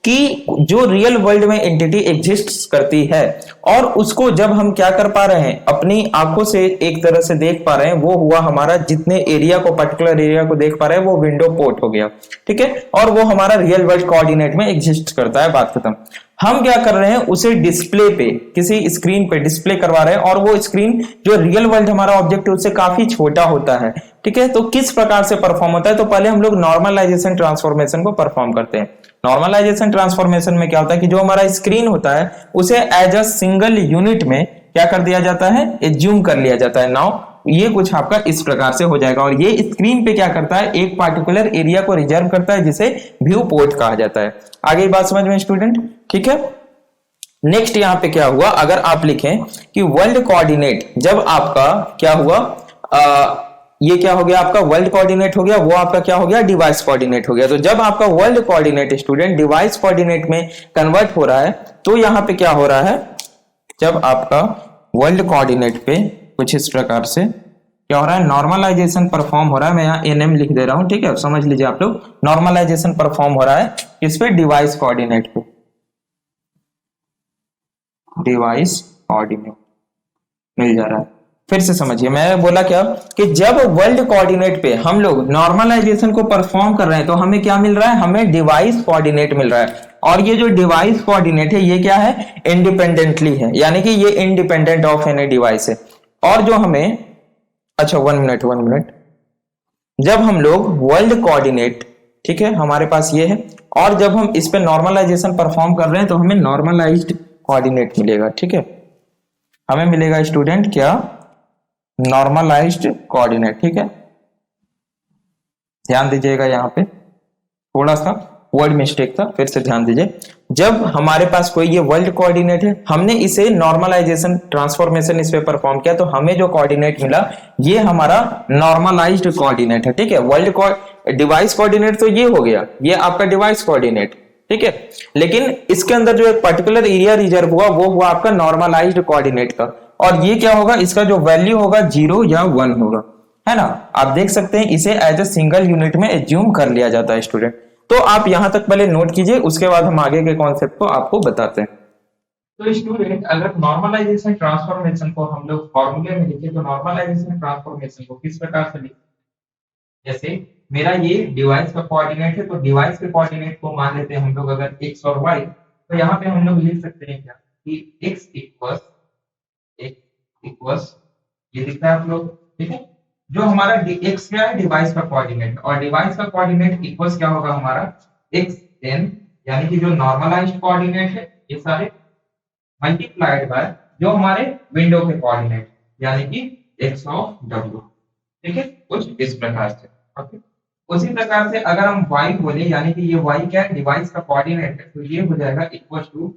कि जो रियल वर्ल्ड में एंटिटी एग्जिस्ट करती है और उसको जब हम क्या कर पा रहे हैं, अपनी आंखों से एक तरह से देख पा रहे हैं, वो हुआ हमारा जितने एरिया को, पर्टिकुलर एरिया को देख पा रहे हैं, वो विंडो पोर्ट हो गया, ठीक है। और वो हमारा रियल वर्ल्ड कोऑर्डिनेट में एग्जिस्ट करता है, बात खत्म। हम क्या कर रहे हैं, उसे डिस्प्ले पे, किसी स्क्रीन पे डिस्प्ले करवा रहे हैं, और वो स्क्रीन जो रियल वर्ल्ड हमारा ऑब्जेक्ट है उससे काफी छोटा होता है। ठीक है, तो किस प्रकार से परफॉर्म होता है, तो पहले हम लोग नॉर्मलाइजेशन ट्रांसफॉर्मेशन को परफॉर्म करते हैं। नॉर्मलाइजेशन ट्रांसफॉर्मेशन में क्या होता है कि जो हमारा स्क्रीन होता है उसे एज अ सिंगल यूनिट में क्या कर दिया जाता है, एज्यूम कर लिया जाता है। नाउ ये कुछ आपका इस प्रकार से हो जाएगा, और ये स्क्रीन पे क्या करता है, एक पार्टिकुलर एरिया को रिजर्व करता है जिसे व्यू पोर्ट कहा जाता है। आगे बात समझ में स्टूडेंट? ठीक है, नेक्स्ट यहां पे क्या हुआ, अगर आप लिखें कि वर्ल्ड कोऑर्डिनेट, जब आपका क्या हुआ, ये क्या हो गया आपका वर्ल्ड कोऑर्डिनेट हो गया, वो आपका क्या हो गया, डिवाइस कोऑर्डिनेट हो गया। तो जब आपका world coordinate student device coordinate में कन्वर्ट हो रहा है, तो यहां पे क्या हो रहा है, जब आपका वर्ल्ड कोऑर्डिनेट पे कुछ इस प्रकार से क्या हो रहा है, नॉर्मलाइजेशन परफॉर्म हो रहा है। मैं यहाँ एनएम लिख दे रहा हूं, ठीक है, समझ लीजिए आप लोग। नॉर्मलाइजेशन परफॉर्म हो रहा है इस पे, डिवाइस कोऑर्डिनेट पे, डिवाइस कोऑर्डिनेट मिल जा रहा है। फिर से समझिए, मैं बोला क्या कि जब वर्ल्ड कोऑर्डिनेट पे हम लोग नॉर्मलाइजेशन को परफॉर्म कर रहे हैं तो हमें क्या मिल रहा है, हमें डिवाइस कोऑर्डिनेट मिल रहा है। और ये जो डिवाइस कोऑर्डिनेट है ये क्या है, इंडिपेंडेंटली है, यानी कि ये इंडिपेंडेंट ऑफ एनी डिवाइस है। और जो हमें, अच्छा वन मिनट, जब हम लोग वर्ल्ड कोऑर्डिनेट, ठीक है, हमारे पास ये है, और जब हम इस पे नॉर्मलाइजेशन परफॉर्म कर रहे हैं तो हमें नॉर्मलाइज्ड कोऑर्डिनेट मिलेगा। ठीक है, हमें मिलेगा स्टूडेंट क्या, नॉर्मलाइज्ड कोऑर्डिनेट। ठीक है, ध्यान दीजिएगा, यहाँ पे थोड़ा सा वर्ड मिस्टेक था, फिर से ध्यान दीजिए। जब हमारे पास कोई ये वर्ल्ड कोऑर्डिनेट है, हमने इसे नॉर्मलाइजेशन ट्रांसफॉर्मेशन इस पे परफॉर्म किया, तो हमें जो कोऑर्डिनेट मिला ये हमारा नॉर्मलाइज्ड कोऑर्डिनेट है। ठीक है, वर्ल्ड डिवाइस कोऑर्डिनेट तो ये हो गया, ये आपका डिवाइस कोऑर्डिनेट, ठीक है, लेकिन इसके अंदर जो एक पर्टिकुलर एरिया रिजर्व हुआ वो हुआ आपका नॉर्मलाइज्ड कोऑर्डिनेट का। और ये क्या होगा, इसका जो वैल्यू होगा 0 या 1 होगा, है ना। आप देख सकते हैं इसे एज ए सिंगल यूनिट में एज्यूम कर लिया जाता है स्टूडेंट। तो आप यहां तक पहले नोट कीजिए, उसके बाद हम आगे के कॉन्सेप्ट को आपको बताते हैं। तो स्टूडेंट, अगर नॉर्मलाइजेशन ट्रांसफॉर्मेशन को हम लोग फॉर्मूले में लिखे तो नॉर्मलाइजेशन ट्रांसफॉर्मेशन को किस प्रकार से लिखें, जैसे मेरा ये डिवाइस का कोऑर्डिनेट है, तो डिवाइस के कोऑर्डिनेट को मान लेते हैं हम लोग अगर x और y, तो यहाँ पे हम लोग लिख सकते हैं क्या कि x इक्वल्स ये दिख रहा है आप लोग, ठीक है, जो हमारा x क्या है, डिवाइस का कोऑर्डिनेट, और डिवाइस का कोऑर्डिनेट इक्वल्स क्या होगा हमारा xn, यानी कि जो नॉर्मलाइज्ड कोऑर्डिनेट है ये सारे मल्टीप्लाइड बाय जो हमारे विंडो के कोऑर्डिनेट, यानी कि x ऑफ w। ठीक है, कुछ इस प्रकार से। ओके, उसी प्रकार से अगर हम y बोले, यानी कि ये y क्या है, डिवाइस का कोऑर्डिनेट है, तो ये हो जाएगा इक्वल टू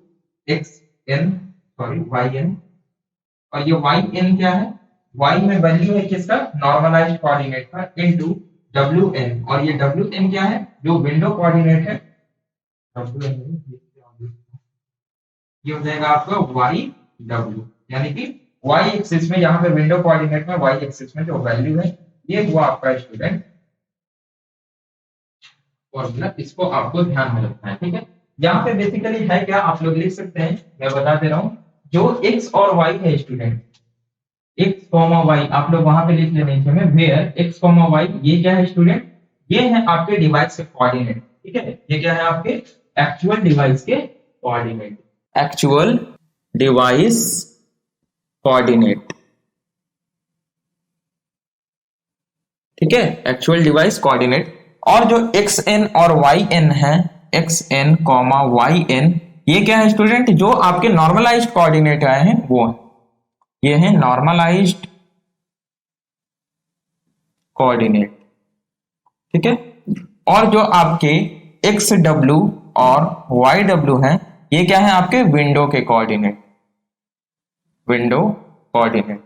yn, और ये yn क्या है, y में वैल्यू है किसका, नॉर्मलाइज्ड कोऑर्डिनेट का, इनटू wn, और ये wn क्या है, जो विंडो कोऑर्डिनेट है, ये हो जाएगा आपका yw, यानी कि y एक्सिस में, यहाँ पे विंडो कोऑर्डिनेट में y एक्सिस में जो वैल्यू है ये हुआ आपका स्टूडेंट फॉर्मूला, इसको आपको ध्यान में रखना है। ठीक है, यहाँ पे बेसिकली है क्या, आप लोग लिख सकते हैं, मैं बता दे रहा हूँ, जो x और y है स्टूडेंट, x, y आप लोग वहां पे लिख लेने चाहिए, वेयर x, y ये क्या है स्टूडेंट, ये है आपके डिवाइस के कोऑर्डिनेट। ठीक है, ये क्या है आपके एक्चुअल डिवाइस के कोऑर्डिनेट, एक्चुअल डिवाइस कोऑर्डिनेट। ठीक है, एक्चुअल डिवाइस कोऑर्डिनेट। और जो xn और yn है, xn, yn, ये क्या है स्टूडेंट, जो आपके नॉर्मलाइज्ड कोऑर्डिनेट आए हैं वो ये है नॉर्मलाइज्ड कोऑर्डिनेट। ठीक है, और जो आपके xw और yw हैं ये क्या है, आपके विंडो के कोऑर्डिनेट, विंडो कोऑर्डिनेट।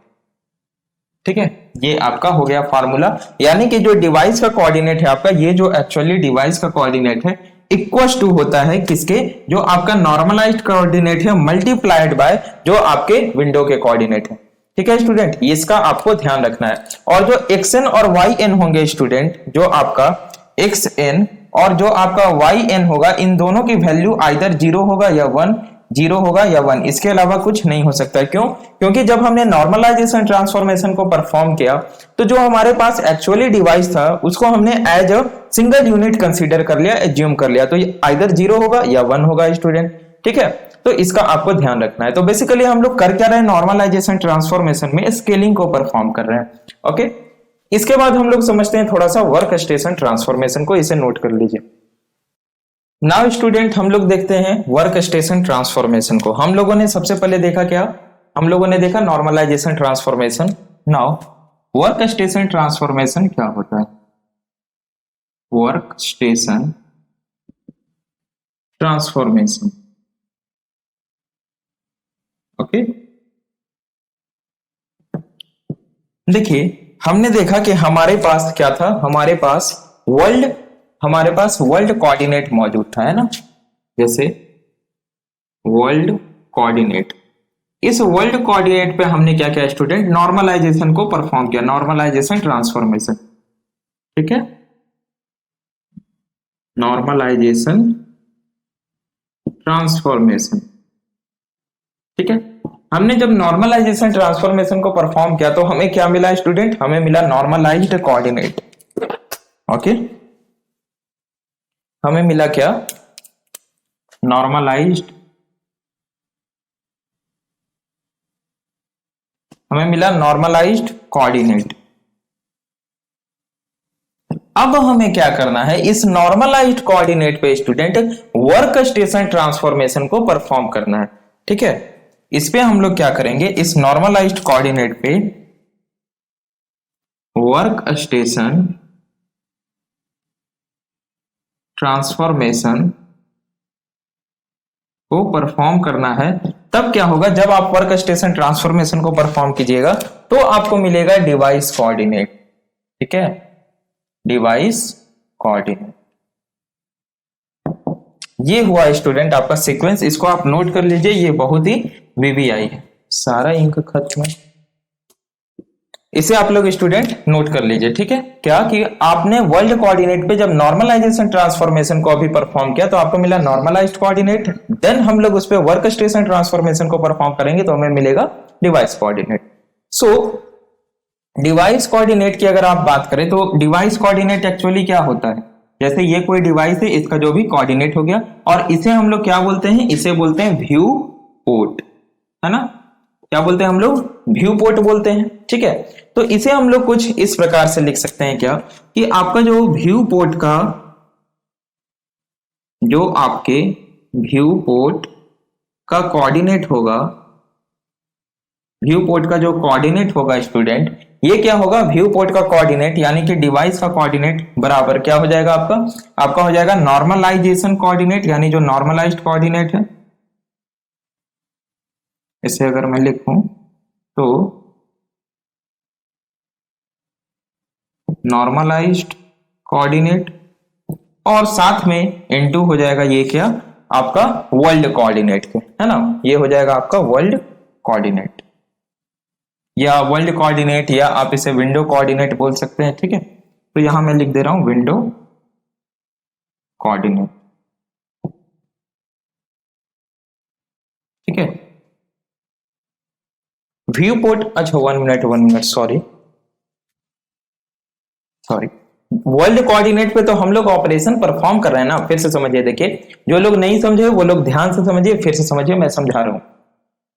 ठीक है, ये आपका हो गया फार्मूला, यानी कि जो डिवाइस का कोऑर्डिनेट है आपका, ये जो एक्चुअली डिवाइस का कोऑर्डिनेट है इक्वल टू होता है किसके, जो आपका नॉर्मलाइज्ड कोऑर्डिनेट है मल्टीप्लाइड बाय जो आपके विंडो के कोऑर्डिनेट है। ठीक है स्टूडेंट, इसका आपको ध्यान रखना है। और जो xn और yn होंगे स्टूडेंट, जो आपका xn और जो आपका yn होगा, इन दोनों की वैल्यू आइदर 0 होगा या 1, 0 होगा या 1, इसके अलावा कुछ नहीं हो सकता। क्यों? क्योंकि जब हमने नॉर्मलाइजेशन ट्रांसफॉर्मेशन को परफॉर्म किया तो जो हमारे पास एक्चुअली डिवाइस था उसको हमने as a single unit consider कर लिया, एज्यूम कर लिया, तो ये आइदर 0 होगा या 1 होगा स्टूडेंट। ठीक है, तो इसका आपको ध्यान रखना है। तो बेसिकली हम लोग कर क्या रहे हैं, नॉर्मलाइजेशन ट्रांसफॉर्मेशन में स्केलिंग को परफॉर्म कर रहे हैं। ओके, इसके बाद हम लोग समझते हैं थोड़ा सा वर्क स्टेशन ट्रांसफॉर्मेशन को, इसे नोट कर लीजिए। नाउ स्टूडेंट हम लोग देखते हैं वर्क स्टेशन ट्रांसफॉर्मेशन को। हम लोगों ने सबसे पहले देखा क्या, हम लोगों ने देखा normalisation transformation. Now workstation transformation क्या होता है, वर्क स्टेशन ट्रांसफॉर्मेशन। ओके, देखिए हमने देखा कि हमारे पास क्या था, हमारे पास वर्ल्ड कोऑर्डिनेट मौजूद था, है ना, जैसे वर्ल्ड कोऑर्डिनेट। इस वर्ल्ड कोऑर्डिनेट पे हमने क्या किया स्टूडेंट, नॉर्मलाइजेशन को परफॉर्म किया, नॉर्मलाइजेशन ट्रांसफॉर्मेशन। ठीक है, नॉर्मलाइजेशन ट्रांसफॉर्मेशन। ठीक है, हमने जब नॉर्मलाइजेशन ट्रांसफॉर्मेशन को परफॉर्म किया तो हमें क्या मिला स्टूडेंट, हमें मिला नॉर्मलाइज्ड कोऑर्डिनेट। ओके, हमें मिला क्या, नॉर्मलाइज्ड, हमें मिला नॉर्मलाइज्ड कोऑर्डिनेट। अब हमें क्या करना है, इस नॉर्मलाइज्ड कोऑर्डिनेट पे स्टूडेंट वर्क स्टेशन ट्रांसफॉर्मेशन को परफॉर्म करना है। ठीक है, इस पे हम लोग क्या करेंगे, इस नॉर्मलाइज्ड कोऑर्डिनेट पे वर्क स्टेशन ट्रांसफॉर्मेशन को परफॉर्म करना है। तब क्या होगा, जब आप वर्क स्टेशन ट्रांसफॉर्मेशन को परफॉर्म कीजिएगा तो आपको मिलेगा डिवाइस कोऑर्डिनेट। ठीक है, डिवाइस कोऑर्डिनेट। ये हुआ स्टूडेंट आपका सीक्वेंस, इसको आप नोट कर लीजिए, ये बहुत ही वीवीआई है। सारा इंक खत्म है, इसे आप लोग स्टूडेंट नोट कर लीजिए। ठीक है, क्या कि आपने वर्ल्ड कोऑर्डिनेट पे जब नॉर्मलाइजेशन ट्रांसफॉर्मेशन को अभी परफॉर्म किया तो आपको मिला नॉर्मलाइज्ड कोऑर्डिनेट, देन हम लोग उस पे वर्क स्टेशन ट्रांसफॉर्मेशन को परफॉर्म करेंगे तो हमें मिलेगा डिवाइस कोऑर्डिनेट। सो डिवाइस कोऑर्डिनेट की अगर आप बात करें तो डिवाइस कोऑर्डिनेट एक्चुअली क्या होता है, जैसे ये कोई डिवाइस है, इसका जो भी कोऑर्डिनेट हो गया, और इसे हम लोग क्या बोलते हैं, इसे बोलते हैं व्यू पोर्ट, है ना, क्या बोलते हैं हम लोग, व्यू पोर्ट बोलते हैं। ठीक है, तो इसे हम लोग कुछ इस प्रकार से लिख सकते हैं क्या, कि आपका जो व्यू पोर्ट का, जो आपके व्यू पोर्ट का कोऑर्डिनेट होगा, व्यू पोर्ट का जो कोऑर्डिनेट होगा स्टूडेंट, ये क्या होगा, व्यू पोर्ट का कोऑर्डिनेट यानी कि डिवाइस का कोऑर्डिनेट बराबर क्या हो जाएगा आपका हो जाएगा नॉर्मलाइजेशन कोऑर्डिनेट, यानी जो नॉर्मलाइज्ड कोऑर्डिनेट है। इसे अगर मैं लिखूं तो नॉर्मलाइज्ड कोऑर्डिनेट, और साथ में इनटू हो जाएगा ये क्या, आपका वर्ल्ड कोऑर्डिनेट के, है ना, ये हो जाएगा आपका वर्ल्ड कोऑर्डिनेट या वर्ल्ड कोऑर्डिनेट, या आप इसे विंडो कोऑर्डिनेट बोल सकते हैं। ठीक है, तो यहां मैं लिख दे रहा हूं विंडो कोऑर्डिनेट। ठीक है, व्यू पोर्ट, अच्छा 1 मिनट सॉरी, वर्ल्ड कोऑर्डिनेट पे तो हम लोग ऑपरेशन परफॉर्म कर रहे हैं ना, फिर से समझिए, देखिए जो लोग नहीं समझे वो लोग ध्यान से समझिए, फिर से समझिए, मैं समझा रहा हूं।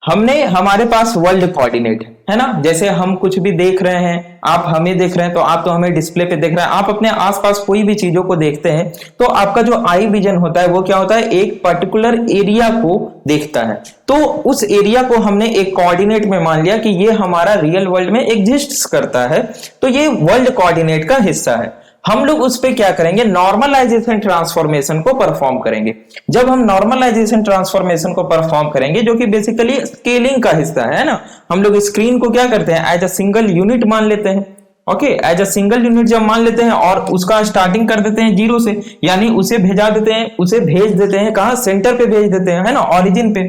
हमने, हमारे पास वर्ल्ड कोऑर्डिनेट है ना, जैसे हम कुछ भी देख रहे हैं, आप हमें देख रहे हैं तो आप तो हमें डिस्प्ले पे देख रहे हैं, आप अपने आसपास कोई भी चीजों को देखते हैं तो आपका जो आई विजन होता है वो क्या होता है, एक पर्टिकुलर एरिया को देखता है। तो उस एरिया को हमने एक कोऑर्डिनेट में मान लिया कि ये हमारा रियल वर्ल्ड में एग्जिस्ट करता है, तो ये वर्ल्ड कोऑर्डिनेट का हिस्सा है। हम लोग उस पे क्या करेंगे, नॉर्मलाइजेशन ट्रांसफॉर्मेशन को परफॉर्म करेंगे। जब हम नॉर्मलाइजेशन ट्रांसफॉर्मेशन को परफॉर्म करेंगे, जो कि बेसिकली स्केलिंग का हिस्सा है ना, हम लोग स्क्रीन को क्या करते हैं, एज अ सिंगल यूनिट मान लेते हैं। Okay, as a single unit जब मान लेते हैं और उसका स्टार्टिंग कर देते हैं जीरो से, यानी उसे भेज देते हैं कहां, सेंटर पे भेज देते हैं, है ना, ओरिजिन पे।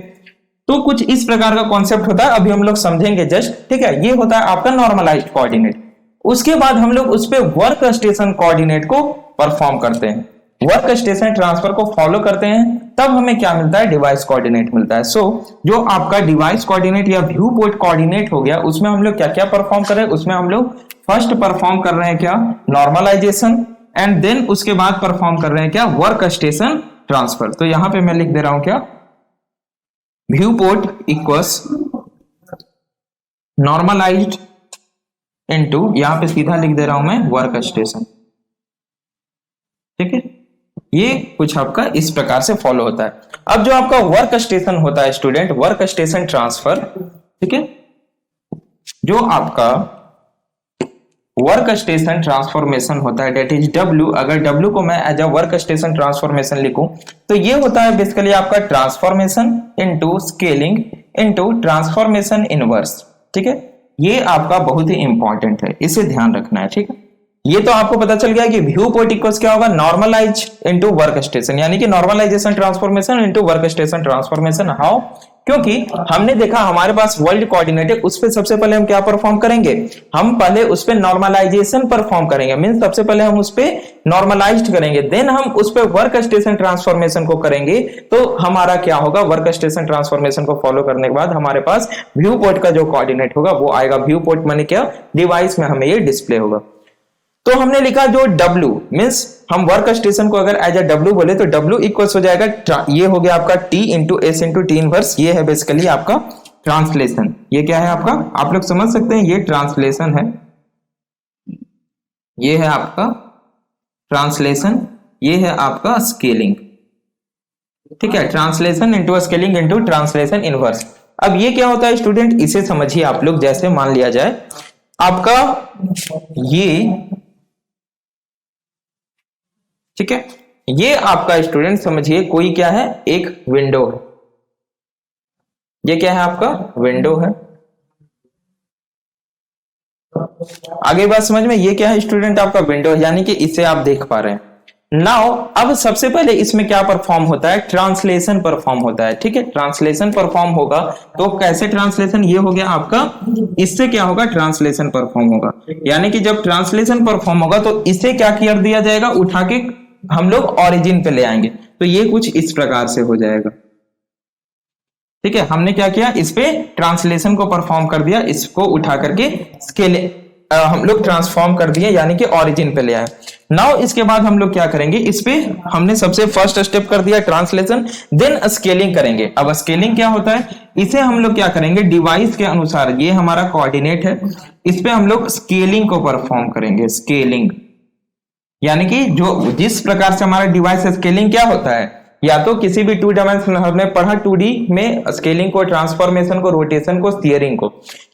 तो कुछ इस प्रकार का कॉन्सेप्ट होता है, अभी हम लोग समझेंगे जस्ट। ठीक है, ये होता है आपका नॉर्मलाइज्ड कोऑर्डिनेट। उसके बाद हम लोग उस पे वर्क स्टेशन कोऑर्डिनेट को परफॉर्म करते हैं, वर्क स्टेशन ट्रांसफर को फॉलो करते हैं, तब हमें क्या मिलता है, डिवाइस कोऑर्डिनेट मिलता है। सो जो आपका डिवाइस कोऑर्डिनेट या व्यू पोर्ट कोऑर्डिनेट हो गया, उसमें हम लोग क्या क्या परफॉर्म कर रहे हैं, उसमें हम लोग फर्स्ट परफॉर्म कर रहे हैं क्या, नॉर्मलाइजेशन, एंड देन उसके बाद परफॉर्म कर रहे हैं क्या, वर्क स्टेशन ट्रांसफर। तो यहां पे मैं लिख दे रहा हूं क्या, viewport equals normalised into, यहां पे सीधा लिख दे रहा हूं मैं, वर्क स्टेशन। ठीक है, ये कुछ आपका इस प्रकार से फॉलो होता है। अब जो आपका वर्क स्टेशन होता है स्टूडेंट, वर्क स्टेशन ट्रांसफर, ठीक है, जो आपका वर्क स्टेशन ट्रांसफॉर्मेशन होता है डेट इज डब्ल्यू, अगर डब्ल्यू को मैं as a workstation transformation लिखूं तो ये होता है बेसिकली आपका transformation into scaling into transformation inverse. ठीक है, ये आपका बहुत ही इंपॉर्टेंट है, इसे ध्यान रखना है। ठीक है, ये तो आपको पता चल गया कि व्यू पोर्ट इक्वल्स क्या होगा, नॉर्मलाइज इनटू वर्क स्टेशन, यानी कि normalisation transformation into workstation transformation. How? क्योंकि हमने देखा हमारे पास वर्ल्ड कोऑर्डिनेट है, उस पे सबसे पहले हम क्या परफॉर्म करेंगे, हम पहले उस पे नॉर्मलाइजेशन परफॉर्म करेंगे, मींस सबसे पहले हम उस पे नॉर्मलाइज्ड करेंगे, देन हम उस पे वर्क स्टेशन ट्रांसफॉर्मेशन को करेंगे। तो हमारा क्या होगा, वर्क स्टेशन ट्रांसफॉर्मेशन को फॉलो करने के बाद हमारे पास व्यू पोर्ट का जो कोऑर्डिनेट होगा वो आएगा। व्यू पोर्ट माने क्या, डिवाइस में हमें ये डिस्प्ले होगा। तो हमने लिखा जो W मींस हम वर्क स्टेशन को अगर एज अ W बोले तो W इक्वल्स हो जाएगा, ये हो गया आपका T into S into T inverse, ये है बेसिकली आपका ट्रांसलेशन। ये क्या है आपका, आप लोग समझ सकते हैं, ये ट्रांसलेशन है, ये है आपका ट्रांसलेशन, ये है आपका स्केलिंग। ठीक है, translation into scaling into translation inverse. अब ये क्या होता है स्टूडेंट, इसे समझिए आप लोग। जैसे मान लिया जाए आपका ये, ठीक है, ये आपका स्टूडेंट समझिए कोई क्या है, एक विंडो है, ये क्या है आपका विंडो है। आगे बात समझ में, ये क्या है स्टूडेंट आपका विंडो, यानी कि इसे आप देख पा रहे हैं। नाउ अब सबसे पहले इसमें क्या परफॉर्म होता है, ट्रांसलेशन परफॉर्म होता है। ठीक है, ट्रांसलेशन परफॉर्म होगा तो कैसे ट्रांसलेशन, ये हो गया आपका, इससे क्या होगा, ट्रांसलेशन परफॉर्म होगा, यानी कि जब ट्रांसलेशन परफॉर्म होगा तो इसे क्या कर दिया जाएगा, उठा के हम लोग ओरिजिन पे ले आएंगे। तो ये कुछ इस प्रकार से हो जाएगा। ठीक है, हमने क्या किया, इस पे ट्रांसलेशन को परफॉर्म कर दिया, इसको उठा करके स्केल हम लोग ट्रांसफॉर्म कर दिए, यानी कि ओरिजिन पे ले आए। नाउ इसके बाद हम लोग क्या करेंगे, इस पे हमने सबसे फर्स्ट स्टेप कर दिया ट्रांसलेशन, देन स्केलिंग करेंगे। अब स्केलिंग क्या होता है, इसे हम लोग क्या करेंगे, डिवाइस के अनुसार, ये हमारा कोऑर्डिनेट है, इस पे हम लोग स्केलिंग को परफॉर्म करेंगे। स्केलिंग यानी कि जो जिस प्रकार से हमारा डिवाइस स्केलिंग क्या होता है, या तो किसी भी टू डायमेंशन, हमने पढ़ा 2D में स्केलिंग को, ट्रांसफॉर्मेशन को, रोटेशन को, स्टीयरिंग को।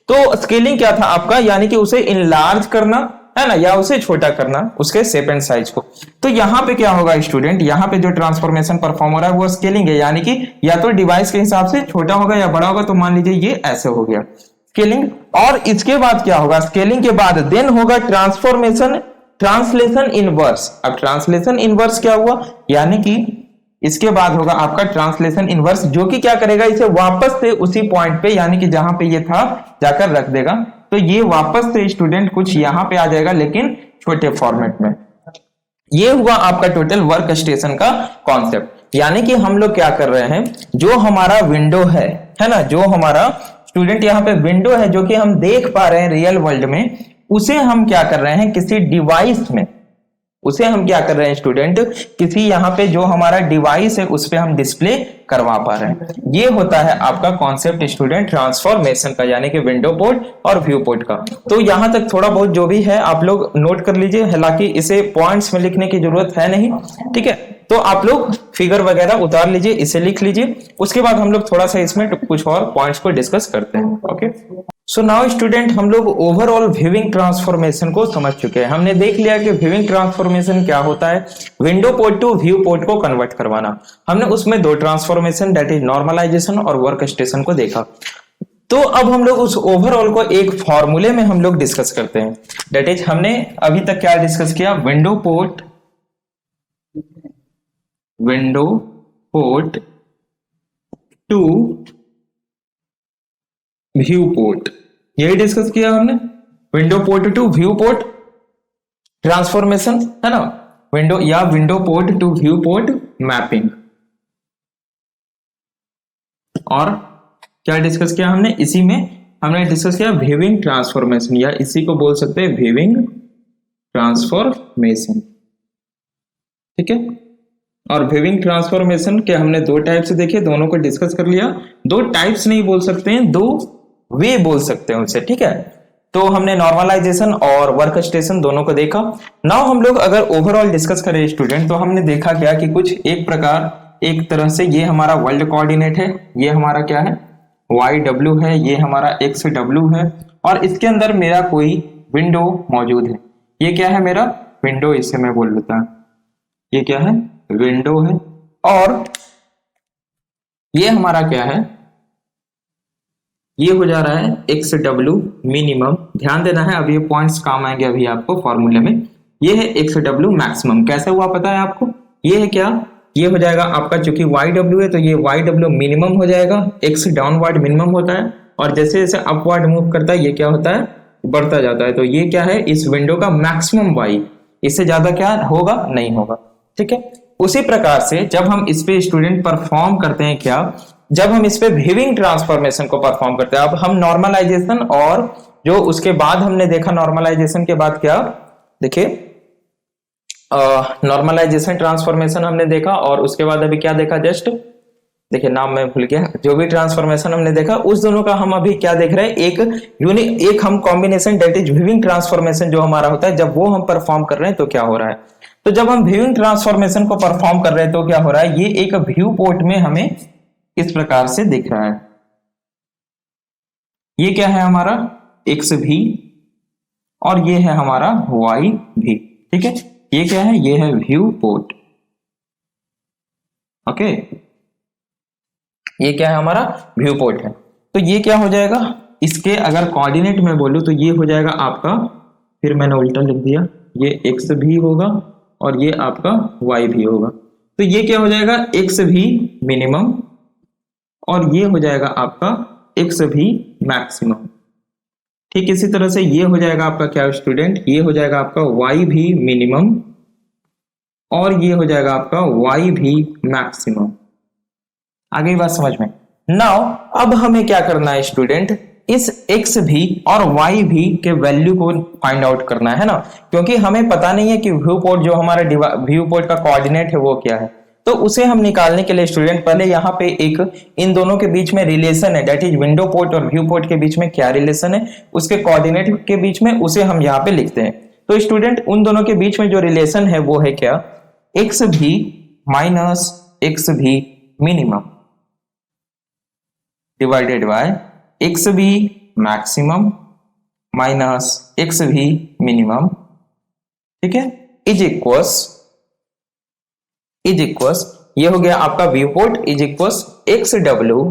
तो स्केलिंग क्या था आपका, यानी कि उसे इनलार्ज करना है ना, या उसे छोटा करना, उसके शेप एंड साइज को। तो यहाँ पे क्या होगा स्टूडेंट, यहाँ पे जो ट्रांसफॉर्मेशन परफॉर्म हो रहा है वो स्केलिंग है, यानी कि या तो डिवाइस के हिसाब से छोटा होगा या बड़ा होगा। तो मान लीजिए ये ऐसे हो गया स्केलिंग, और इसके बाद क्या होगा, स्केलिंग के बाद देन होगा ट्रांसफॉर्मेशन, ट्रांसलेशन इनवर्स। अब ट्रांसलेशन इनवर्स क्या हुआ, यानी कि इसके बाद होगा आपका ट्रांसलेशन इनवर्स, जो कि क्या करेगा, इसे वापस से उसी पॉइंट पे, यानी कि जहां पे ये था जाकर रख देगा। तो ये वापस से स्टूडेंट कुछ यहां पे आ जाएगा, लेकिन छोटे फॉर्मेट में। ये हुआ आपका टोटल वर्क स्टेशन का कॉन्सेप्ट। यानी कि हम लोग क्या कर रहे हैं, जो हमारा विंडो है ना, जो हमारा स्टूडेंट यहाँ पे विंडो है, जो कि हम देख पा रहे हैं रियल वर्ल्ड में, उसे हम क्या कर रहे हैं, किसी डिवाइस में, उसे हम क्या कर रहे हैं स्टूडेंट, किसी यहाँ पे जो हमारा डिवाइस है उस पे हम डिस्प्ले करवा पा रहे हैं। ये होता है आपका कॉन्सेप्ट स्टूडेंट ट्रांसफॉर्मेशन का, यानी कि विंडो पोर्ट और व्यू पोर्ट का। तो यहां तक थोड़ा बहुत जो भी है आप लोग नोट कर लीजिए, हालांकि इसे पॉइंट्स में लिखने की जरूरत है नहीं। ठीक है, तो आप लोग फिगर वगैरह उतार लीजिए, इसे लिख लीजिए, उसके बाद हम लोग थोड़ा सा इसमें कुछ और पॉइंट्स को डिस्कस करते हैं। ओके, सो नाउ स्टूडेंट, हम लोग ओवरऑल व्यूइंग ट्रांसफॉर्मेशन को समझ चुके हैं। हमने देख लिया कि व्यूइंग ट्रांसफॉर्मेशन क्या होता है, window port to viewport को कन्वर्ट करवाना। हमने उसमें दो ट्रांसफॉर्मेशन, दैट इज नॉर्मलाइजेशन और वर्क स्टेशन को देखा। तो अब हम लोग उस ओवरऑल को एक फॉर्मूले में हम लोग डिस्कस करते हैं, दैट इज हमने अभी तक क्या डिस्कस किया, window port to viewport, यही डिस्कस किया हमने। Window port to viewport transformation है ना, विंडो या window port to viewport mapping. और क्या डिस्कस किया हमने, इसी में हमने डिस्कस किया व्यूइंग ट्रांसफॉर्मेशन, या इसी को बोल सकते हैं व्यूइंग ट्रांसफॉर्मेशन। ठीक है, और वेविंग ट्रांसफॉर्मेशन के हमने दो टाइप्स देखे, दोनों को डिस्कस कर लिया। दो टाइप्स नहीं बोल सकते हैं, दो वे बोल सकते हैं उसे, ठीक है। तो हमने नॉर्मलाइजेशन और वर्क स्टेशन दोनों को देखा। नाउ हम लोग अगर ओवरऑल डिस्कस करें स्टूडेंट, तो हमने देखा क्या कि कुछ एक तरह से ये हमारा वर्ल्ड कोऑर्डिनेट है, ये हमारा क्या है YW है, ये हमारा XW है, और इसके अंदर मेरा कोई विंडो मौजूद है। ये क्या है मेरा विंडो, इसे मैं बोल देता हूं, ये क्या है विंडो है। और ये हमारा क्या है, ये हो जा रहा है XW मिनिमम। ध्यान देना है, अब ये पॉइंट्स काम आएंगे अभी आपको फॉर्मूले में। ये है XW मैक्सिमम, कैसे हुआ पता है आपको, ये है क्या, ये हो जाएगा आपका, चूंकि YW है तो ये YW मिनिमम हो जाएगा। X डाउनवर्ड मिनिमम होता है, और जैसे जैसे अपवर्ड मूव करता है ये क्या होता है, बढ़ता जाता है। तो ये क्या है, इस विंडो का मैक्सिमम Y, इससे ज्यादा क्या होगा, नहीं होगा, ठीक है। उसी प्रकार से जब हम इस पे स्टूडेंट परफॉर्म करते हैं क्या, जब हम इस पे व्यूइंग ट्रांसफॉर्मेशन को परफॉर्म करते हैं, अब हम नॉर्मलाइजेशन और जो उसके बाद हमने देखा, नॉर्मलाइजेशन के बाद क्या, देखिए नॉर्मलाइजेशन ट्रांसफॉर्मेशन हमने देखा, और उसके बाद अभी क्या देखा, जस्ट देखिए नाम मैं भूल गया, जो भी ट्रांसफॉर्मेशन हमने देखा उस दोनों का हम अभी क्या देख रहे हैं, एक हम combination, that is viewing transformation जो हमारा होता है, जब वो हम परफॉर्म कर रहे हैं तो क्या हो रहा है। तो जब हम व्यूइंग ट्रांसफॉर्मेशन को परफॉर्म कर रहे हैं तो क्या हो रहा है, ये एक व्यू पोर्ट में हमें इस प्रकार से दिख रहा है। ये क्या है हमारा X भी, और ये है हमारा Y भी, ठीक है। ये क्या है, ये है व्यू पोर्ट, ओके। ये क्या है हमारा व्यू पोर्ट है। तो ये क्या हो जाएगा, इसके अगर कोऑर्डिनेट में बोलूं तो ये हो जाएगा आपका, फिर मैंने उल्टा लिख दिया, ये X भी होगा और ये आपका Y भी होगा। तो ये क्या हो जाएगा, X भी मिनिमम, और ये हो जाएगा आपका X भी मैक्सिमम। ठीक इसी तरह से ये हो जाएगा आपका क्या स्टूडेंट, ये हो जाएगा आपका Y भी मिनिमम, और ये हो जाएगा आपका Y भी मैक्सिमम। आगे बात समझ में। नाउ अब हमें क्या करना है स्टूडेंट, इस X भी और Y भी के वैल्यू को फाइंड आउट करना है ना, क्योंकि हमें पता नहीं है कि व्यू पोर्ट जो हमारा व्यू पोर्ट का कोऑर्डिनेट है वो क्या है। तो उसे हम निकालने के लिए स्टूडेंट पहले यहाँ पे एक इन दोनों के बीच में रिलेशन है, दैट इज विंडो पोर्ट और व्यू पोर्ट के बीच में क्या रिलेशन है, उसके कोऑर्डिनेट के बीच में, उसे हम यहाँ पे लिखते हैं। तो स्टूडेंट उन दोनों के बीच में जो रिलेशन है वो है क्या, X भी माइनस X भी मिनिमम डिवाइडेड बाय X भी मैक्सिमम माइनस X भी मिनिमम, ठीक है, इज इक्वल्स ये हो गया आपका view port, is equals XW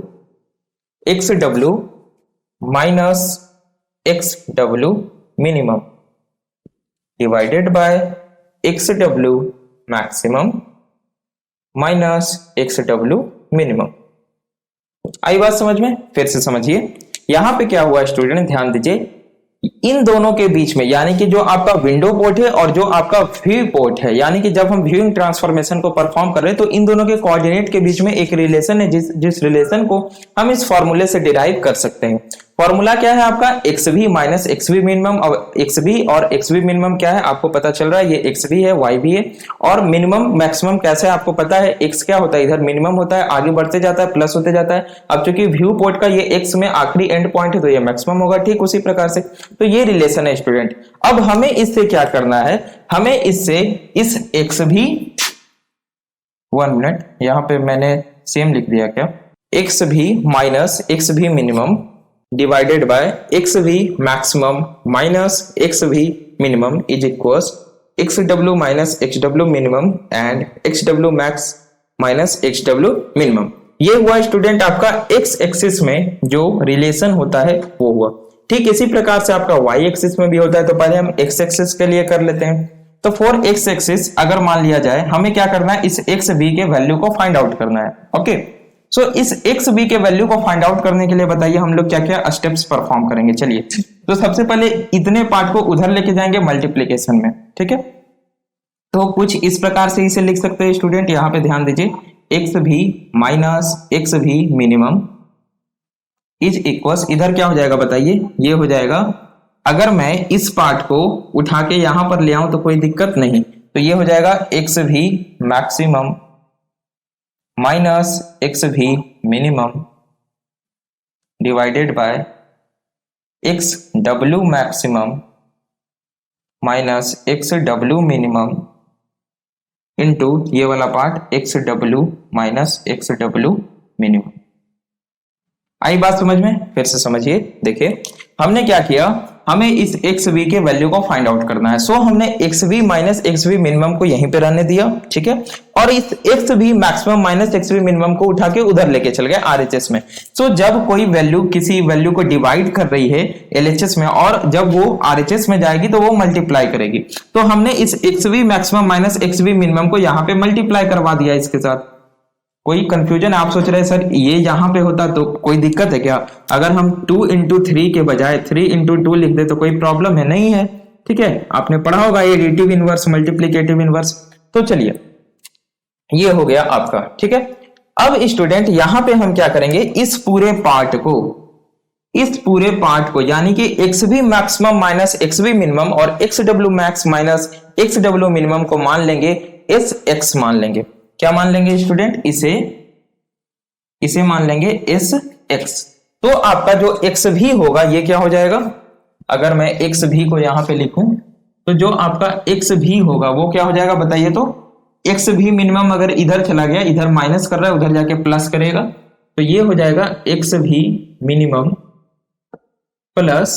minus XW minimum divided by XW maximum minus XW minimum. आई बात समझ में, फिर से समझिए। यहां पे क्या हुआ स्टूडेंट, ध्यान दीजिए, इन दोनों के बीच में, यानी कि जो आपका विंडो पोर्ट है और जो आपका व्यू पोर्ट है, यानी कि जब हम व्यूइंग ट्रांसफॉर्मेशन को परफॉर्म कर रहे हैं तो इन दोनों के कोऑर्डिनेट के बीच में एक रिलेशन है, जिस रिलेशन को हम इस फॉर्मूले से डिराइव कर सकते हैं। फॉर्मूला क्या है आपका, एक्स भी माइनस एक्स भी मिनिमम, और एक्स भी मिनिमम क्या है आपको पता चल रहा है, ये एक्स भी है वाई भी है, और मिनिमम मैक्सिमम कैसे आपको पता है, एक्स क्या होता है इधर मिनिमम होता है, आगे बढ़ते जाता है प्लस होते जाता है। अब चूंकि व्यू पोर्ट का ये एक्स में आखिरी एंड पॉइंट है तो ये मैक्सिमम होगा, ठीक उसी प्रकार से। तो ये रिलेशन है स्टूडेंट। अब हमें इससे क्या करना है, हमें इससे इस एक्स भी, 1 मिनट यहां पे मैंने सेम लिख दिया क्या, एक्स भी माइनस एक्स भी मिनिमम डिवाइडेड बाय एक्स भी मैक्सिमम माइनस एक्स भी minimum is equals x W minus X W minimum and x W max minus X W minimum. ये हुआ स्टूडेंट आपका एक्स एक्सिस में जो रिलेशन होता है वो हुआ। ठीक इसी प्रकार से आपका वाई एक्सिस में भी होता है, तो पहले हम एक्स एक्सिस के लिए कर लेते हैं। तो फॉर एक्स एक्सिस अगर मान लिया जाए, हमें क्या करना है, इस एक्स बी के वैल्यू को फाइंड आउट करना है। ओके, सो इस एक्स बी के वैल्यू को फाइंड आउट करने के लिए बताइए हम लोग क्या क्या स्टेप्स परफॉर्म करेंगे। चलिए, तो सबसे पहले इतने पार्ट को उधर लेके जाएंगे मल्टीप्लीकेशन में, ठीक है। तो कुछ इस प्रकार से इसे लिख सकते हैं स्टूडेंट, यहां पे ध्यान दीजिए, एक्स भी माइनस एक्स भी मिनिमम इज इक्वल्स, इधर क्या हो जाएगा बताइए, ये हो जाएगा, अगर मैं इस पार्ट को उठा के यहां पर ले आऊं तो कोई दिक्कत नहीं, तो ये हो जाएगा एक्स भी मैक्सिमम माइनस एक्स भी minimum divided by X W maximum minus X W minimum into ये वाला part X W minus X W minimum. आई बात समझ में? फिर से समझिए, देखिए हमने क्या किया, हमें इस एक्स वी के वैल्यू को फाइंड आउट करना है। सो हमने X V minus X V minimum को यहीं पे रहने दिया, ठीक है, और इस X V maximum minus X V minimum को उठा के उधर लेके चल गए आरएचएस में। सो जब कोई वैल्यू किसी वैल्यू को डिवाइड कर रही है एलएचएस में और जब वो आरएचएस में जाएगी तो वो मल्टीप्लाई करेगी, तो हमने इस X V maximum minus X V minimum को यहाँ पे मल्टीप्लाई करवा दिया इसके साथ। कोई कंफ्यूजन? आप सोच रहे हैं सर ये यहां पे होता तो कोई दिक्कत है क्या? अगर हम 2 इंटू 3 के बजाय 3 इंटू 2 लिख दे तो कोई प्रॉब्लम है? नहीं है, ठीक है, आपने पढ़ा होगा ये एडिटिव इनवर्स मल्टीप्लिकेटिव इनवर्स। तो चलिए ये हो गया आपका, ठीक है। अब स्टूडेंट यहां पे हम क्या करेंगे, इस पूरे पार्ट को यानी कि एक्स भी मैक्सिमम माइनस एक्स भी मिनिमम और X W max minus X W minimum को मान लेंगे एस एक्स मान लेंगे। क्या मान लेंगे स्टूडेंट? इसे मान लेंगे एस एक्स। तो आपका जो एक्स भी होगा ये क्या हो जाएगा, अगर मैं एक्स भी को यहां पे लिखूं तो जो आपका एक्स भी होगा वो क्या हो जाएगा बताइए? तो एक्स भी मिनिमम अगर इधर चला गया, इधर माइनस कर रहा है उधर जाके प्लस करेगा, तो ये हो जाएगा एक्स भी मिनिमम प्लस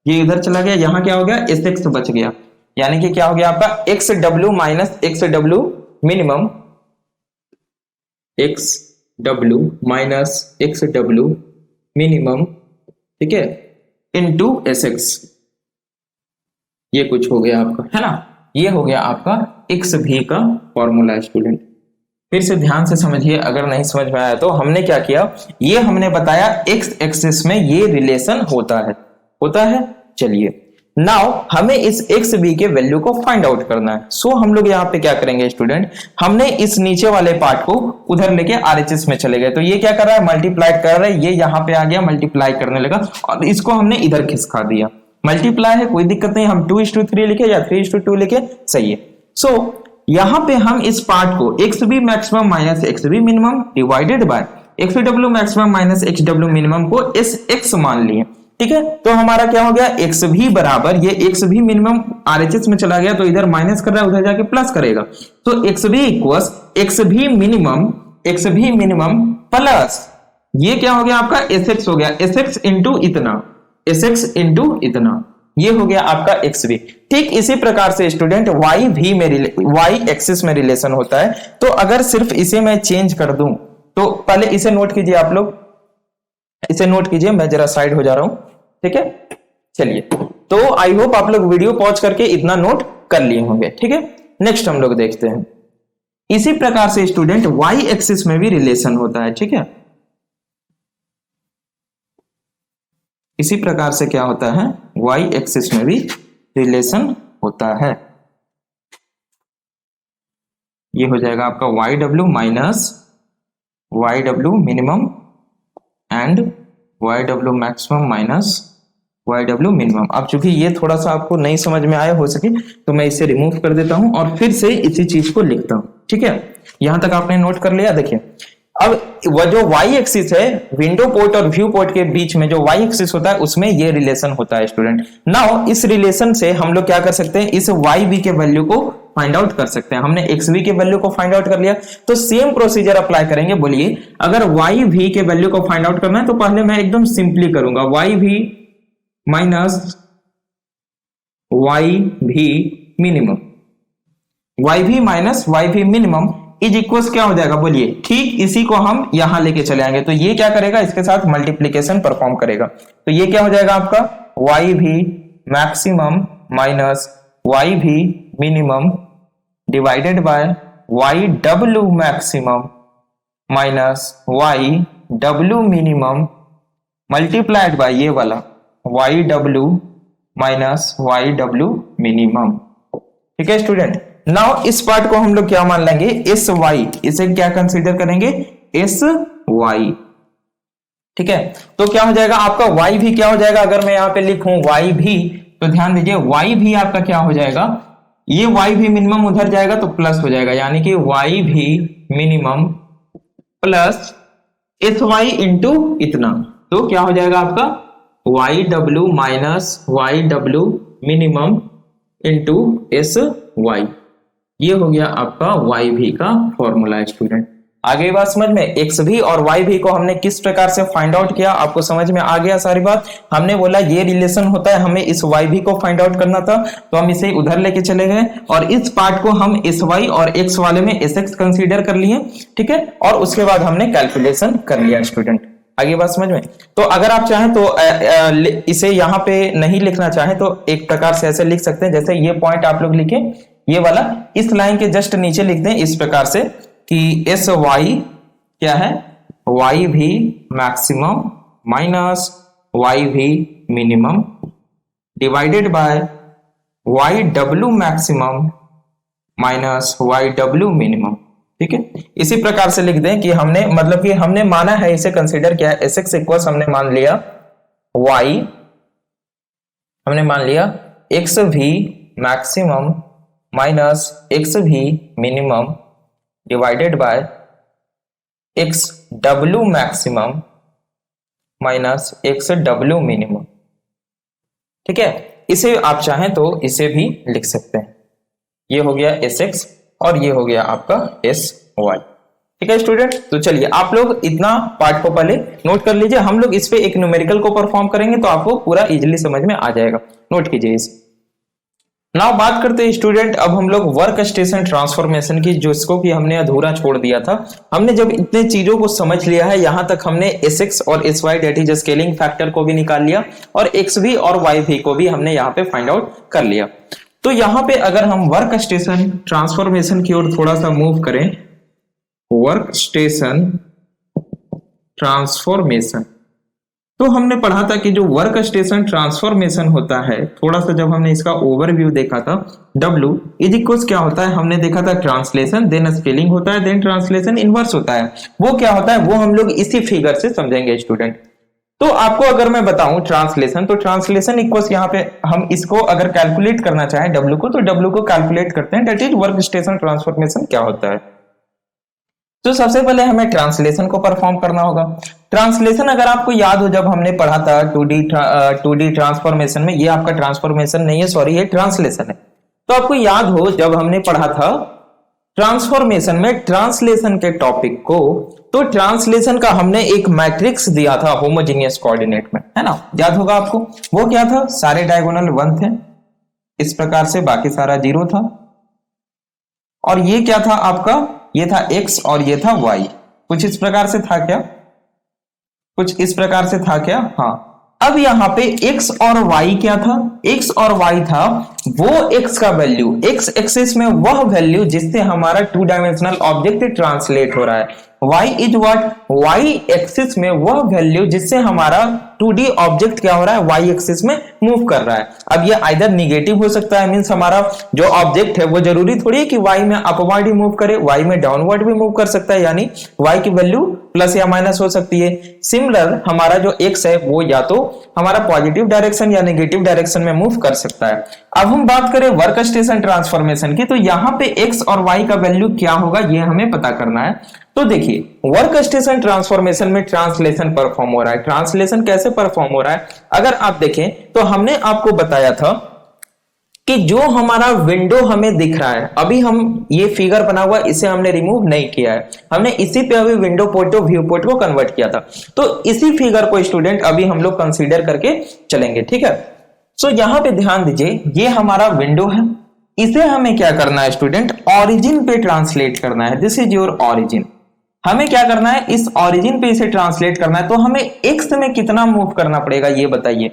ये इधर चला गया, यहां क्या हो गया एस एक्स बच गया, यानी कि क्या हो गया आपका x W minus X W minimum, x W minus X W minimum, ठीक है, इनटू एस एक्स। ये कुछ हो गया आपका, है ना, ये हो गया आपका एक्स भी का फॉर्मूला स्टूडेंट। फिर से ध्यान से समझिए, अगर नहीं समझ में आया तो हमने क्या किया, ये हमने बताया एक्स एक्सिस में ये रिलेशन होता है। चलिए नाउ हमें इस एक्स बी के वैल्यू को फाइंड आउट करना है। सो हम लोग यहाँ पे क्या करेंगे स्टूडेंट, हमने इस नीचे वाले पार्ट को उधर लेके आरएचएस में चले गए, तो ये क्या कर रहा है मल्टीप्लाई कर रहा है, ये यहाँ पे आ गया मल्टीप्लाई करने लगा और इसको हमने इधर खिसका दिया। मल्टीप्लाई है कोई दिक्कत नहीं, हम 2:3 लिखे या 3:2 लिखे सही है। सो यहाँ पे हम इस पार्ट को X B maximum minus X B minimum divided by X W maximum minus X W minimum को एस एक्स मान लिए, ठीक है। तो हमारा क्या हो गया, एक्स भी बराबर ये एक्स भी मिनिमम आरएचएस में चला गया तो इधर माइनस कर रहा है उधर जाके प्लस करेगा, तो एक्स भी इक्वल्स एक्स भी मिनिमम प्लस ये क्या हो गया आपका एस एक्स हो गया, एस एक्स इंटू इतना, ये हो गया आपका एक्स भी। ठीक इसी प्रकार से स्टूडेंट वाई भी में वाई एक्सिस में रिलेशन होता है। तो अगर सिर्फ इसे मैं चेंज कर दूं तो पहले इसे नोट कीजिए, आप लोग इसे नोट कीजिए, मैं जरा साइड हो जा रहा हूं, ठीक है। चलिए तो आई होप आप लोग वीडियो पॉज करके इतना नोट कर लिए होंगे, ठीक है। नेक्स्ट हम लोग देखते हैं, इसी प्रकार से स्टूडेंट वाई एक्सिस में भी रिलेशन होता है, ठीक है। इसी प्रकार से क्या होता है, वाई एक्सिस में भी रिलेशन होता है। ये हो जाएगा आपका Y W minus Y W minimum and Y W maximum minus Y W minimum. अब चूंकि ये थोड़ा सा आपको नहीं समझ में आया हो सके तो मैं इसे रिमूव कर देता हूं और फिर से इसी चीज को लिखता हूं, ठीक है। यहां तक आपने नोट कर लिया। देखिए अब वह जो वाई एक्सिस है, विंडो पोर्ट और व्यू पोर्ट के बीच में जो वाई एक्सिस होता है उसमें ये रिलेशन होता है स्टूडेंट। नाउ इस रिलेशन से हम लोग क्या कर सकते हैं, इस वाई बी के वैल्यू को फाइंड आउट कर सकते हैं। हमने एक्स वी के वैल्यू को फाइंड आउट कर लिया तो सेम प्रोसीजर अप्लाई करेंगे। बोलिए अगर वाई वी के वैल्यू को फाइंड आउट करना है तो पहले मैं एकदम सिंपली करूंगा, why we minus Y V minimum, Y भी minus Y V minimum is equals क्या हो जाएगा, बोलिए। ठीक इसी को हम यहां लेके चले आएंगे तो ये क्या करेगा, इसके साथ मल्टीप्लीकेशन परफॉर्म करेगा। तो ये क्या हो जाएगा आपका Y V maximum minus Y V minimum divided by Y W maximum minus Y W minimum multiplied by ये वाला Y W minus Y W minimum, ठीक है स्टूडेंट। नाउ इस पार्ट को हम लोग क्या मान लेंगे, एस वाई, इसे क्या कंसीडर करेंगे, एस वाई, ठीक है। तो क्या हो जाएगा आपका वाई भी क्या हो जाएगा, अगर मैं यहां पे लिखूं वाई भी तो ध्यान दीजिए वाई भी आपका क्या हो जाएगा, ये वाई भी मिनिमम उधर जाएगा तो प्लस हो जाएगा, यानी कि Y V minimum plus S Y into इतना, तो क्या हो जाएगा आपका Y W minus Y W minimum into S Y. ये हो गया आपका वाई भी का फॉर्मूला स्टूडेंट। आगे बात समझ में, एक्स भी और वाई भी को हमने किस प्रकार से फाइंड आउट किया, आपको समझ में आ गया सारी बात। हमने बोला ये रिलेशन होता है, हमें इस वाई भी को फाइंड आउट करना था, तो हम इसे उधर लेके चले गए और इस पार्ट को हम इस वाई और एक्स वाले में एस एक्स कंसिडर कर लिए, ठीक है, और उसके बाद हमने कैलकुलेशन कर लिया स्टूडेंट। आगे बात समझ में। तो अगर आप चाहें तो इसे यहाँ पे नहीं लिखना चाहें तो एक प्रकार से ऐसे लिख सकते हैं, जैसे ये पॉइंट आप लोग लिखे, ये वाला इस लाइन के जस्ट नीचे लिख दें इस प्रकार से कि एस वाई क्या है, Y V maximum minus Y V minimum divided by Y W maximum minus Y W minimum, ठीक है। इसी प्रकार से लिख दें कि हमने मतलब कि हमने माना है, इसे कंसीडर किया है, एस एक्स इक्वल्स हमने मान लिया वाई, हमने मान लिया एक्स भी मैक्सिमम माइनस एक्स भी minimum divided by X W maximum minus X W minimum, ठीक है। इसे आप चाहें तो इसे भी लिख सकते हैं, ये हो गया एस एक्स और ये हो गया आपका एस वाई, ठीक है स्टूडेंट। तो चलिए आप लोग इतना पार्ट को पहले नोट कर लीजिए, हम लोग इस पे एक न्यूमेरिकल को परफॉर्म करेंगे तो आपको पूरा इजीली समझ में आ जाएगा, नोट कीजिए इसे। नाउ बात करते हैं स्टूडेंट, अब हम लोग वर्क स्टेशन ट्रांसफॉर्मेशन की, जो इसको कि हमने अधूरा छोड़ दिया था। हमने जब इतने चीजों को समझ लिया है, यहां तक हमने एस एक्स और S Y that is scaling factor को भी निकाल लिया और एक्स भी और वाई भी को भी हमने यहाँ पे फाइंड आउट कर लिया। तो यहाँ पे अगर हम वर्क स्टेशन ट्रांसफॉर्मेशन की ओर थोड़ा सा मूव करें, वर्क स्टेशन ट्रांसफॉर्मेशन, तो हमने पढ़ा था कि जो वर्क स्टेशन ट्रांसफॉर्मेशन होता है, थोड़ा सा जब हमने इसका ओवरव्यू देखा था, W इज इक्वल्स क्या होता है, हमने देखा था ट्रांसलेशन, देन स्केलिंग होता है, देन ट्रांसलेशन इनवर्स होता है। वो क्या होता है वो हम लोग इसी फिगर से समझेंगे स्टूडेंट। तो आपको अगर मैं बताऊं ट्रांसलेशन, तो ट्रांसलेशन इक्वल्स यहाँ पे हम इसको अगर कैलकुलेट करना चाहें W को, तो W को कैलकुलेट करते हैं, that is work station transformation क्या होता है। तो सबसे पहले हमें ट्रांसलेशन को परफॉर्म करना होगा। ट्रांसलेशन अगर आपको याद हो, जब हमने पढ़ा था 2D ट्रांसफॉर्मेशन में, ये आपका ट्रांसफॉर्मेशन नहीं है, सॉरी, ये ट्रांसलेशन है। तो आपको याद हो जब हमने पढ़ा था ट्रांसफॉर्मेशन में ट्रांसलेशन के टॉपिक को, तो ट्रांसलेशन का हमने एक मैट्रिक्स दिया था होमोजेनियस कोऑर्डिनेट में, है ना, याद होगा आपको। वो क्या था, सारे डायगोनल 1 थे इस प्रकार से, बाकी सारा 0 था, और ये क्या था आपका, ये था x और ये था y, कुछ इस प्रकार से था क्या, कुछ इस प्रकार से था क्या, हाँ। अब यहाँ पे x और y क्या था, x और y था वो x का वैल्यू, x एक्सिस में वह वैल्यू जिससे हमारा 2 डायमेंशनल ऑब्जेक्ट ट्रांसलेट हो रहा है, y is what, y axis में वह वैल्यू जिससे हमारा 2D ऑब्जेक्ट क्या हो रहा है, y एक्सिस में मूव कर रहा है। अब ये आइदर निगेटिव हो सकता है, मींस हमारा जो ऑब्जेक्ट है वो जरूरी थोड़ी है कि y में अपवर्ड ही मूव करे, y में डाउनवर्ड भी मूव कर सकता है, यानी y की वैल्यू प्लस या माइनस हो सकती है। सिमिलर हमारा जो x है वो या तो हमारा पॉजिटिव डायरेक्शन या नेगेटिव डायरेक्शन में मूव कर सकता है। अब हम बात करें वर्क स्टेशन ट्रांसफॉर्मेशन की, तो यहाँ पे x और y का वैल्यू क्या होगा ये हमें पता करना है। तो देखिए वर्क स्टेशन ट्रांसफॉर्मेशन में ट्रांसलेशन परफॉर्म हो रहा है। ट्रांसलेशन कैसे परफॉर्म हो रहा है, अगर आप देखें तो हमने आपको बताया था कि जो हमारा विंडो हमें दिख रहा है, अभी हम ये फिगर बना हुआ इसे हमने रिमूव नहीं किया है, हमने इसी पे अभी विंडो पोर्ट को व्यू पोर्ट को कन्वर्ट किया था। तो इसी फिगर को स्टूडेंट अभी हम लोग कंसीडर करके चलेंगे, ठीक है। सो यहां पे ध्यान दीजिए, ये हमारा विंडो है, इसे हमें क्या करना है स्टूडेंट, ऑरिजिन पे ट्रांसलेट करना है। This is your origin. हमें क्या करना है, इस ऑरिजिन पे इसे ट्रांसलेट करना है। तो हमें एक्स में कितना मूव करना पड़ेगा ये बताइए।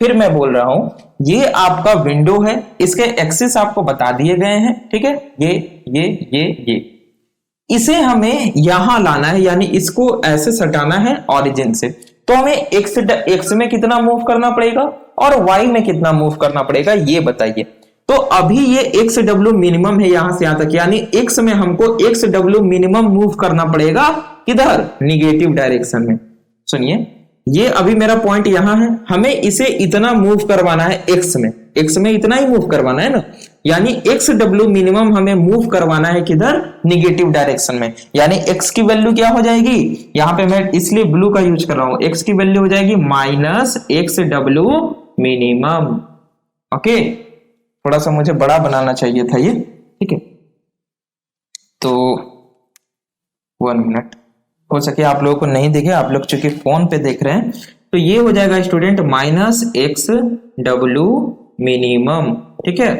फिर मैं बोल रहा हूं, ये आपका विंडो है, इसके एक्सिस आपको बता दिए गए हैं, ठीक है, ये इसे हमें यहां लाना है, यानी इसको ऐसे सटाना है ऑरिजिन से। तो हमें एक्स में कितना मूव करना पड़ेगा और वाई में कितना मूव करना पड़ेगा ये बताइए। तो अभी ये एक्स डब्ल्यू मिनिमम है यहां से यहां तक, यानी एक्स में हमको एक्स डब्ल्यू मिनिमम मूव करना पड़ेगा किधर, निगेटिव डायरेक्शन में। सुनिए, ये अभी मेरा पॉइंट यहां है, हमें इसे इतना मूव करवाना है एक्स में, x में इतना ही मूव करवाना है ना, यानी एक्स डब्ल्यू मिनिमम हमें मूव करवाना है किधर, निगेटिव डायरेक्शन में। यानी x की वैल्यू क्या हो जाएगी, यहां पे मैं इसलिए ब्लू का यूज कर रहा हूं, x की वैल्यू हो जाएगी minus X W minimum. Okay, थोड़ा सा मुझे बड़ा बनाना चाहिए था ये, ठीक है। तो 1 मिनट, हो सके आप लोगों को नहीं दिखे, आप लोग चूंकि फोन पे देख रहे हैं, तो ये हो जाएगा student minus X W minimum, ठीक है।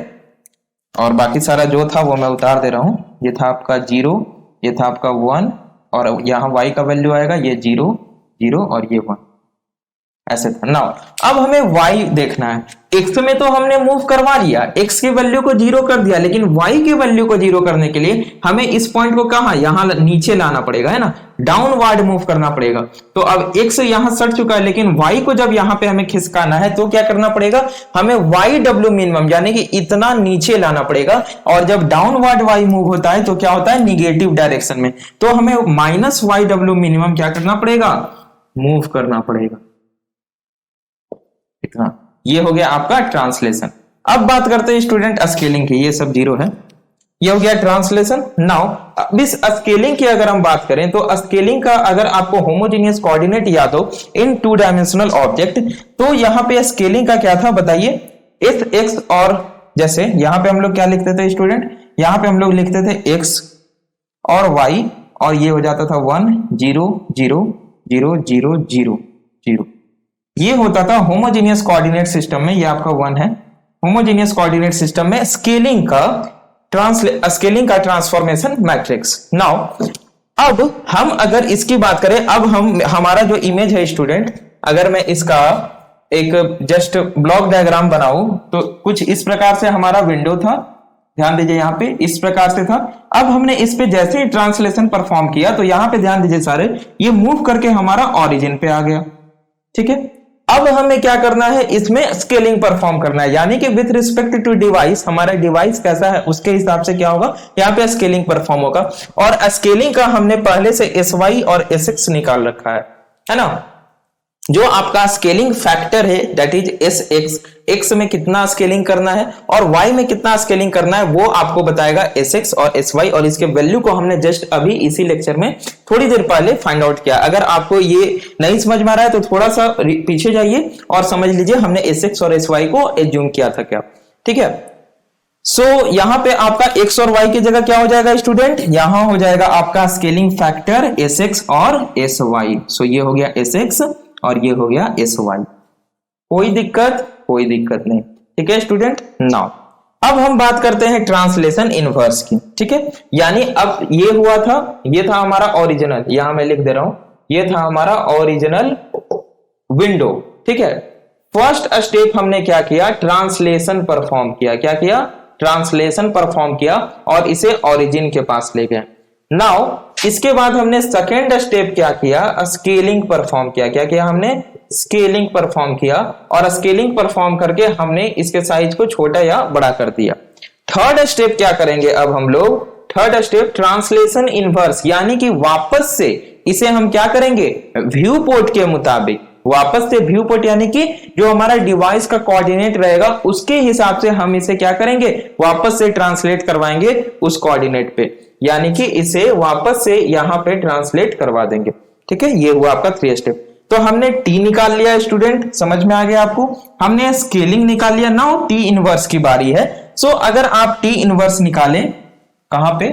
और बाकी सारा जो था वो मैं उतार दे रहा हूं, ये था आपका 0, ये था आपका 1, और यहाँ y का वैल्यू आएगा ये 0 0 और ये 1, ऐसे था। नाउ अब हमें y देखना है। x में तो हमने मूव करवा लिया, x की वैल्यू को 0 कर दिया, लेकिन y की वैल्यू को 0 करने के लिए हमें इस पॉइंट को कहां, यहां नीचे लाना पड़ेगा, है ना, डाउनवर्ड मूव करना पड़ेगा। तो अब x यहां सट चुका है, लेकिन y को जब यहां पे हमें खिसकाना है तो क्या करना पड़ेगा, हमें y डब्ल्यू मिनिमम यानी कि इतना नीचे लाना पड़ेगा। और जब डाउनवर्ड y मूव होता है तो क्या होता है, निगेटिव डायरेक्शन में, तो हमें माइनस y डब्ल्यू मिनिमम क्या करना पड़ेगा, मूव करना पड़ेगा। इतना, ये हो गया आपका ट्रांसलेशन। अब बात करते हैं स्टूडेंट स्केलिंग की, ये सब 0 है, ये हो गया ट्रांसलेशन। नाउ अब इस स्केलिंग की अगर हम बात करें तो स्केलिंग का अगर आपको होमोजेनियस कोऑर्डिनेट याद हो इन 2 डायमेंशनल ऑब्जेक्ट, तो यहां पे स्केलिंग का क्या था बताइए, एस एक्स, और जैसे यहां पे हम लोग क्या लिखते थे स्टूडेंट, यहां पे हम लोग लिखते थे x और y, और ये हो जाता था 1 0 0 0 0 0 0, ये होता था होमोजेनियस कोऑर्डिनेट सिस्टम में, ये आपका 1 है। होमोजेनियस कोऑर्डिनेट सिस्टम में स्केलिंग का ट्रांसफॉर्मेशन मैट्रिक्स। नाउ अब हम अगर इसकी बात करें, अब हमारा जो इमेज है स्टूडेंट, अगर मैं इसका एक जस्ट ब्लॉक डायग्राम बनाऊं तो कुछ इस प्रकार से हमारा विंडो था, ध्यान दीजिए यहां पे इस प्रकार से था। अब हमने इस पे जैसे ही ट्रांसलेशन परफॉर्म किया तो यहां पे ध्यान दीजिए सारे, ये मूव करके हमारा ओरिजिन पे आ गया, ठीक है। अब हमें क्या करना है, इसमें स्केलिंग परफॉर्म करना है, यानी कि विथ रिस्पेक्ट टू डिवाइस, हमारा डिवाइस कैसा है उसके हिसाब से क्या होगा, यहाँ पे स्केलिंग परफॉर्म होगा। और स्केलिंग का हमने पहले से SY और SX निकाल रखा है ना। जो आपका स्केलिंग फैक्टर है दैट इज SX, X में कितना स्केलिंग करना है और Y में कितना स्केलिंग करना है वो आपको बताएगा SX और SY, और इसके वैल्यू को हमने जस्ट अभी इसी लेक्चर में थोड़ी देर पहले फाइंड आउट किया। अगर आपको ये नहीं समझ में आ रहा है तो थोड़ा सा पीछे जाइए और समझ लीजिए हमने SX और SY को एज्यूम किया था क्या, ठीक है। सो यहां पे आपका X और Y की जगह क्या हो जाएगा स्टूडेंट, यहां हो जाएगा आपका स्केलिंग फैक्टर SX और SY। सो ये हो गया SX और ये हो गया SY, कोई दिक्कत नहीं, ठीक है स्टूडेंट। नाउ अब हम बात करते हैं ट्रांसलेशन इनवर्स की, ठीक है। यानी अब ये हुआ था, ये था हमारा ओरिजिनल, यहां मैं लिख दे रहा हूं, ये था हमारा ओरिजिनल विंडो, ठीक है। फर्स्ट स्टेप हमने क्या किया, ट्रांसलेशन परफॉर्म किया, क्या किया, ट्रांसलेशन परफॉर्म किया और इसे ओरिजिन के पास ले गए। नाउ इसके बाद हमने सेकेंड स्टेप क्या किया, स्केलिंग परफॉर्म किया, क्या किया हमने, स्केलिंग परफॉर्म किया, और स्केलिंग परफॉर्म करके हमने इसके साइज को छोटा या बड़ा कर दिया। थर्ड स्टेप क्या करेंगे अब हम लोग, थर्ड स्टेप ट्रांसलेशन इनवर्स, यानी कि वापस से इसे हम क्या करेंगे, व्यू पोर्ट के मुताबिक, वापस से व्यू पोर्ट यानी कि जो हमारा डिवाइस का कोऑर्डिनेट रहेगा उसके हिसाब से हम इसे क्या करेंगे, वापस से ट्रांसलेट करवाएंगे उस कोऑर्डिनेट पे, यानी कि इसे वापस से यहां पे ट्रांसलेट करवा देंगे, ठीक है। ये हुआ आपका 3 स्टेप। तो हमने T निकाल लिया स्टूडेंट, समझ में आ गया आपको, हमने स्केलिंग निकाल लिया। नाउ T इनवर्स की बारी है। सो अगर आप T इनवर्स निकालें कहां पे,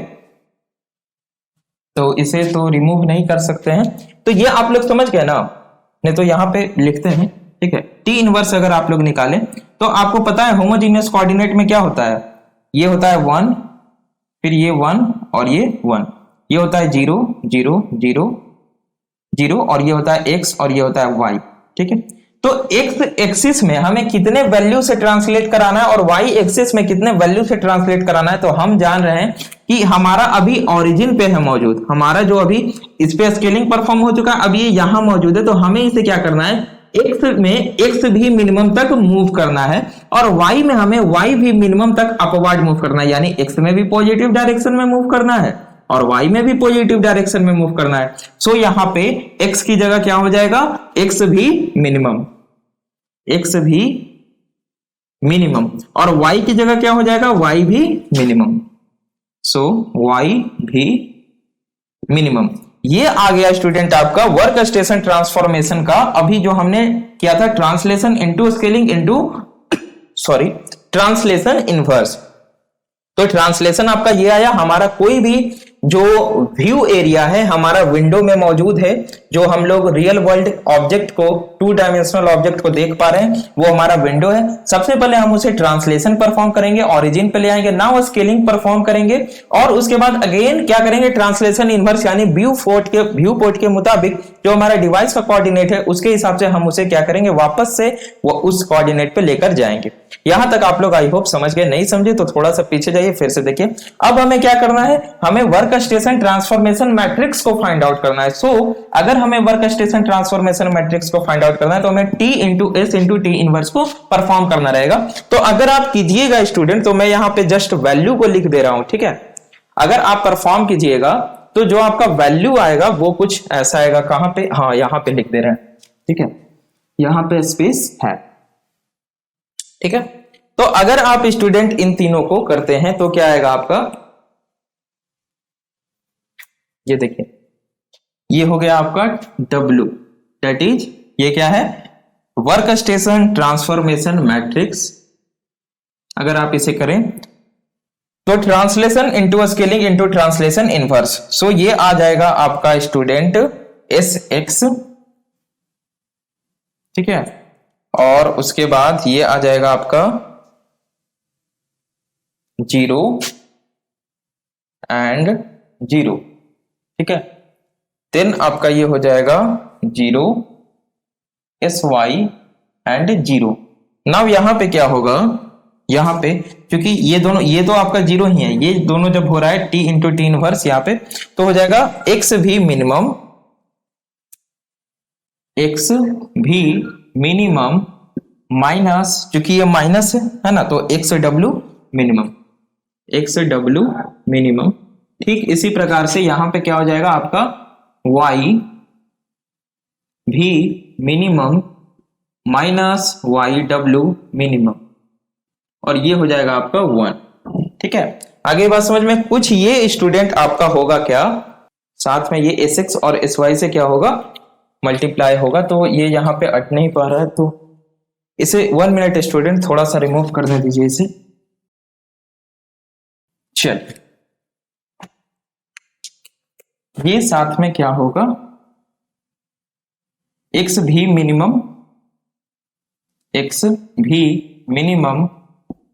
तो इसे तो रिमूव नहीं कर सकते हैं, तो ये आप लोग समझ गए ना, नहीं तो यहां पे लिखते हैं, ठीक है। T इनवर्स अगर आप लोग निकालें तो आपको पता है होमोजेनियस कोऑर्डिनेट में क्या होता है, ये होता है 1, फिर ये 1 और ये 1, ये होता है 0 0 0 0 और ये होता है x और ये होता है y, ठीक है। तो x एक्सिस में हमें कितने वैल्यू से ट्रांसलेट कराना है और y एक्सिस में कितने वैल्यू से ट्रांसलेट कराना है, तो हम जान रहे हैं कि हमारा अभी ओरिजिन पे है मौजूद, हमारा जो अभी इस पे स्केलिंग परफॉर्म हो चुका है, अभी ये यहां मौजूद है, तो हमें इसे क्या करना है, x में x भी मिनिमम तक मूव करना है और y में हमें y भी मिनिमम तक अपवर्ड मूव करना है, यानी x में भी पॉजिटिव डायरेक्शन में मूव करना है और y में भी पॉजिटिव डायरेक्शन में मूव करना है। सो यहां पे x की जगह क्या हो जाएगा, x भी मिनिमम, x भी मिनिमम, और y की जगह क्या हो जाएगा, y भी मिनिमम। सो y भी मिनिमम। ये आ गया स्टूडेंट आपका वर्क स्टेशन ट्रांसफॉर्मेशन का। अभी जो हमने किया था translation into scaling into translation inverse. तो ट्रांसलेशन आपका ये आया, हमारा कोई भी जो व्यू एरिया है हमारा विंडो में मौजूद है, जो हम लोग रियल वर्ल्ड ऑब्जेक्ट को, टू डायमेंशनल ऑब्जेक्ट को देख पा रहे हैं, वो हमारा विंडो है। सबसे पहले हम उसे ट्रांसलेशन परफॉर्म करेंगे, ओरिजिन पे ले आएंगे, नाउ स्केलिंग परफॉर्म करेंगे, और उसके बाद अगेन क्या करेंगे, ट्रांसलेशन इनवर्स यानी व्यू पोर्ट के मुताबिक जो हमारा डिवाइस का कोऑर्डिनेट है उसके हिसाब से हम उसे क्या करेंगे, वापस से वो उस कोऑर्डिनेट पे लेकर जाएंगे। यहां तक आप लोग आई होप समझ गए, नहीं समझे तो थोड़ा सा पीछे जाइए, फिर से देखिए। अब हमें क्या करना है, हमें वर्क स्टेशन ट्रांसफॉर्मेशन मैट्रिक्स को फाइंड आउट करना है। सो अगर हमें वर्क स्टेशन ट्रांसफॉर्मेशन मैट्रिक्स को फाइंड आउट करना है तो हमें T into S into T inverse को परफॉर्म करना रहेगा। तो अगर आप कीजिएगा स्टूडेंट, तो मैं यहां पे जस्ट वैल्यू को लिख दे रहा हूं, ठीक है। अगर आप परफॉर्म कीजिएगा तो जो आपका वैल्यू आएगा वो कुछ ऐसा आएगा, कहां पे, हाँ यहां पे लिख दे रहे हैं, ठीक है, यहां पे स्पेस है, ठीक है। तो अगर आप स्टूडेंट इन तीनों को करते हैं तो क्या आएगा आपका, ये देखिए, ये हो गया आपका W, दैट इज ये क्या है, वर्क स्टेशन ट्रांसफॉर्मेशन मैट्रिक्स। अगर आप इसे करें तो translation into scaling into translation inverse, so ये आ जाएगा आपका स्टूडेंट SX, ठीक है, और उसके बाद ये आ जाएगा आपका 0 एंड 0, ठीक है। देन आपका ये हो जाएगा 0 SY एंड 0। नाउ यहां पे क्या होगा, यहां पे क्योंकि ये दोनों, ये तो आपका 0 ही है, ये दोनों जब हो रहा है T इंटू T इनवर्स यहां पे, तो हो जाएगा X भी मिनिमम, X भी मिनिमम माइनस, क्योंकि ये माइनस है ना, तो XW मिनिमम, XW मिनिमम। ठीक इसी प्रकार से यहां पे क्या हो जाएगा आपका Y भी मिनिमम माइनस YW मिनिमम, और ये हो जाएगा आपका 1, ठीक है। आगे बात समझ में, कुछ ये स्टूडेंट आपका होगा क्या, साथ में ये SX और SY से क्या होगा, मल्टीप्लाई होगा। तो ये यहां पे अट नहीं पा रहा है, तो इसे 1 मिनट स्टूडेंट थोड़ा सा रिमूव करने दीजिए इसे। चल, ये साथ में क्या होगा, X भी मिनिमम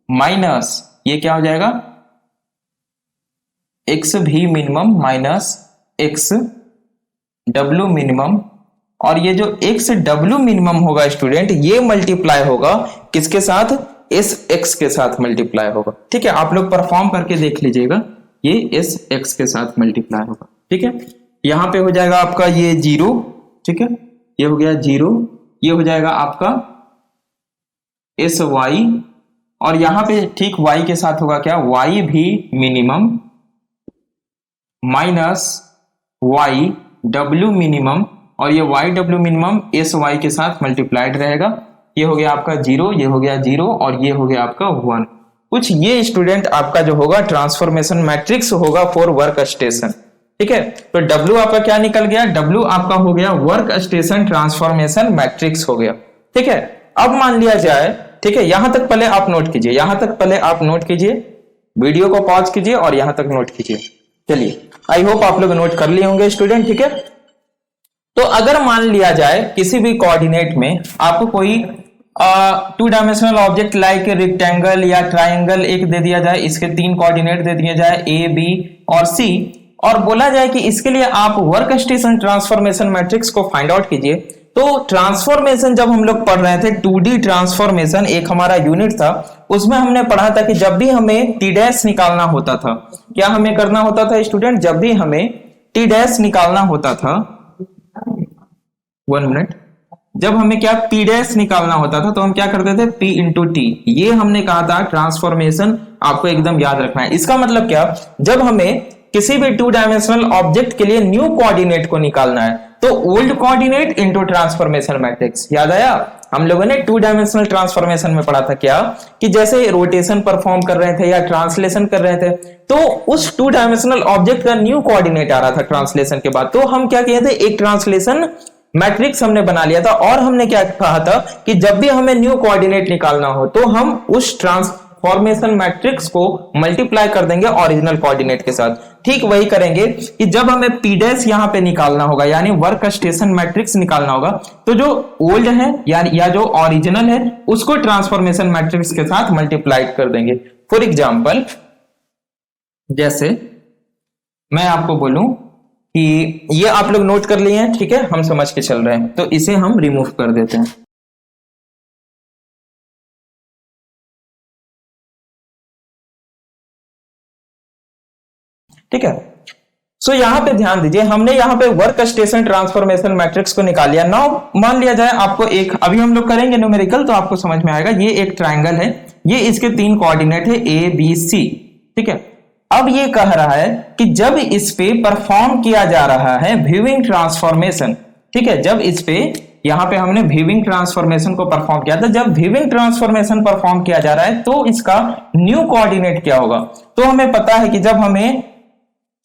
माइनस ये क्या हो जाएगा, X भी मिनिमम माइनस XW मिनिमम, और ये जो XW मिनिमम होगा स्टूडेंट, ये मल्टीप्लाई होगा किसके साथ, SX के साथ मल्टीप्लाई होगा, ठीक है। आप लोग परफॉर्म करके देख लीजिएगा, ये SX के साथ मल्टीप्लाई होगा, ठीक है। यहां पे हो जाएगा आपका ये 0, ठीक है, ये हो गया 0, ये हो जाएगा आपका SY, और यहां पे ठीक Y के साथ होगा क्या, Y भी मिनिमम माइनस YW मिनिमम, और ये YW मिनिमम SY के साथ मल्टीप्लाइड रहेगा। ये हो गया आपका 0, ये हो गया 0, और ये हो गया आपका 1। कुछ ये स्टूडेंट आपका जो होगा ट्रांसफॉर्मेशन मैट्रिक्स होगा फॉर वर्क स्टेशन, ठीक है। तो W आपका क्या निकल गया, W आपका हो गया वर्क स्टेशन ट्रांसफॉर्मेशन मैट्रिक्स हो गया, ठीक है। अब मान लिया जाए, ठीक है, यहां तक पहले आप नोट कीजिए, यहां तक पहले आप नोट कीजिए, वीडियो को पॉज कीजिए और यहां तक नोट कीजिए। चलिए, आई होप आप लोग नोट कर लिए होंगे स्टूडेंट, ठीक है। तो अगर मान लिया जाए किसी भी कोऑर्डिनेट में आपको कोई 2 डायमेंशनल ऑब्जेक्ट लाइक रेक्टेंगल या ट्राइंगल एक दे दिया जाए, इसके 3 कोऑर्डिनेट दे दिए जाए A, B और C, और बोला जाए कि इसके लिए आप वर्क स्टेशन ट्रांसफॉर्मेशन मैट्रिक्स को फाइंड आउट कीजिए। तो ट्रांसफॉर्मेशन जब हम लोग पढ़ रहे थे, 2D ट्रांसफॉर्मेशन एक हमारा यूनिट था, उसमें हमने पढ़ा था कि जब भी हमें T डैश निकालना होता था, क्या हमें करना होता था स्टूडेंट, जब भी हमें T डैश निकालना होता था, 1 मिनट, जब हमें क्या P डैश निकालना होता था तो हम क्या करते थे, P इंटू T। ये हमने कहा था ट्रांसफॉर्मेशन, आपको एकदम याद रखना है। इसका मतलब क्या, जब हमें किसी भी 2 डायमेंशनल ऑब्जेक्ट के लिए न्यू कोऑर्डिनेट को निकालना है तो old coordinate into transformation matrix, याद आया, हम लोगों ने 2 डायमेंशनल ट्रांसफॉर्मेशन में पढ़ा था क्या, कि जैसे रोटेशन परफॉर्म कर रहे थे या ट्रांसलेशन कर रहे थे, तो उस 2 डायमेंशनल ऑब्जेक्ट का न्यू कोऑर्डिनेट आ रहा था ट्रांसलेशन के बाद, तो हम क्या किए थे, एक ट्रांसलेशन मैट्रिक्स हमने बना लिया था। और हमने क्या कहा था कि जब भी हमें न्यू कोऑर्डिनेट निकालना हो तो हम उस ट्रांसफॉर्मेशन मैट्रिक्स को मल्टीप्लाई कर देंगे ओरिजिनल कोऑर्डिनेट के साथ। ठीक वही करेंगे कि जब हमें पी डैश यहां पे निकालना होगा, यानी वर्क स्टेशन मैट्रिक्स निकालना होगा, तो जो ओल्ड है या जो ओरिजिनल है उसको ट्रांसफॉर्मेशन मैट्रिक्स के साथ मल्टीप्लाई कर देंगे। फॉर एग्जाम्पल, जैसे मैं आपको बोलूं कि ये आप लोग नोट कर लिए हैं, ठीक है, हम समझ के चल रहे हैं, तो इसे हम रिमूव कर देते हैं। ठीक है, सो यहां पे ध्यान दीजिए, हमने यहां पे वर्क स्टेशन ट्रांसफॉर्मेशन मैट्रिक्स को निकाल लिया। नाउ मान लिया जाए आपको एक, अभी हम लोग करेंगे न्यूमेरिकल तो आपको समझ में आएगा, ये एक ट्राइंगल है, ये इसके 3 कोऑर्डिनेट है ए बी सी। ठीक है, अब ये कह रहा है कि जब इस पे परफॉर्म किया जा रहा है व्यूइंग ट्रांसफॉर्मेशन, ठीक है, जब इस पे यहां पे हमने व्यूइंग ट्रांसफॉर्मेशन को परफॉर्म किया था, जब व्यूइंग ट्रांसफॉर्मेशन परफॉर्म किया जा रहा है तो इसका न्यू कोऑर्डिनेट क्या होगा। तो हमें पता है कि जब हमें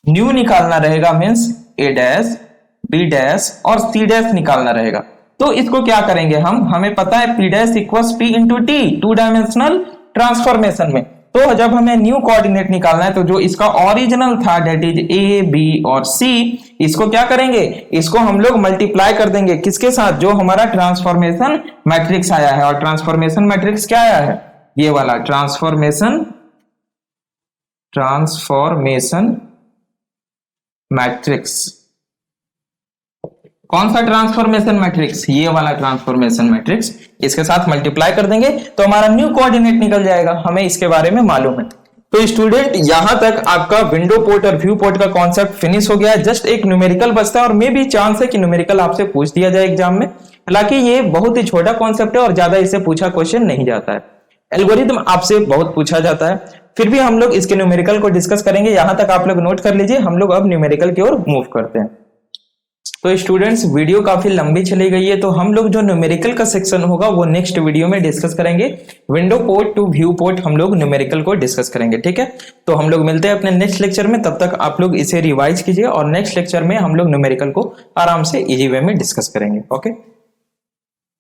न्यू निकालना रहेगा, मींस ए डैश बी डैश और सी डैश निकालना रहेगा, तो इसको क्या करेंगे हम, हमें पता है P dash equals P into T 2 dimensional transformation में। तो जब हमें न्यू कोऑर्डिनेट निकालना है तो जो इसका ओरिजिनल था डेट इज ए बी और सी, इसको क्या करेंगे, इसको हम लोग मल्टीप्लाई कर देंगे किसके साथ, जो हमारा ट्रांसफॉर्मेशन मैट्रिक्स आया है। और ट्रांसफॉर्मेशन मैट्रिक्स क्या आया है, ये वाला ट्रांसफॉर्मेशन मैट्रिक्स। कौन सा ट्रांसफॉर्मेशन मैट्रिक्स, ये वाला ट्रांसफॉर्मेशन मैट्रिक्स, इसके साथ मल्टीप्लाई कर देंगे तो हमारा न्यू कोऑर्डिनेट निकल जाएगा, हमें इसके बारे में मालूम है। तो स्टूडेंट यहां तक आपका विंडो पोर्ट और व्यू पोर्ट का कॉन्सेप्ट फिनिश हो गया है, जस्ट एक न्यूमेरिकल बचता है और मे भी चांस है कि न्यूमेरिकल आपसे पूछ दिया जाए एग्जाम में। हालांकि ये बहुत ही छोटा कॉन्सेप्ट है और ज्यादा इससे पूछा क्वेश्चन नहीं जाता है। एल्गोरिथम आपसे बहुत पूछा जाता है, फिर भी हम लोग इसके न्यूमेरिकल को डिस्कस करेंगे। यहां तक आप लोग नोट कर लीजिए, हम लोग अब न्यूमेरिकल की ओर मूव करते हैं। तो स्टूडेंट्स वीडियो काफी लंबी चली गई है, तो हम लोग जो न्यूमेरिकल का सेक्शन होगा वो नेक्स्ट वीडियो में डिस्कस करेंगे। Window port to viewport हम लोग न्यूमेरिकल को डिस्कस करेंगे, ठीक है। तो हम लोग मिलते हैं अपने नेक्स्ट लेक्चर में, तब तक आप लोग इसे रिवाइज कीजिए और नेक्स्ट लेक्चर में हम लोग न्यूमेरिकल को आराम से इजी वे में डिस्कस करेंगे। ओके।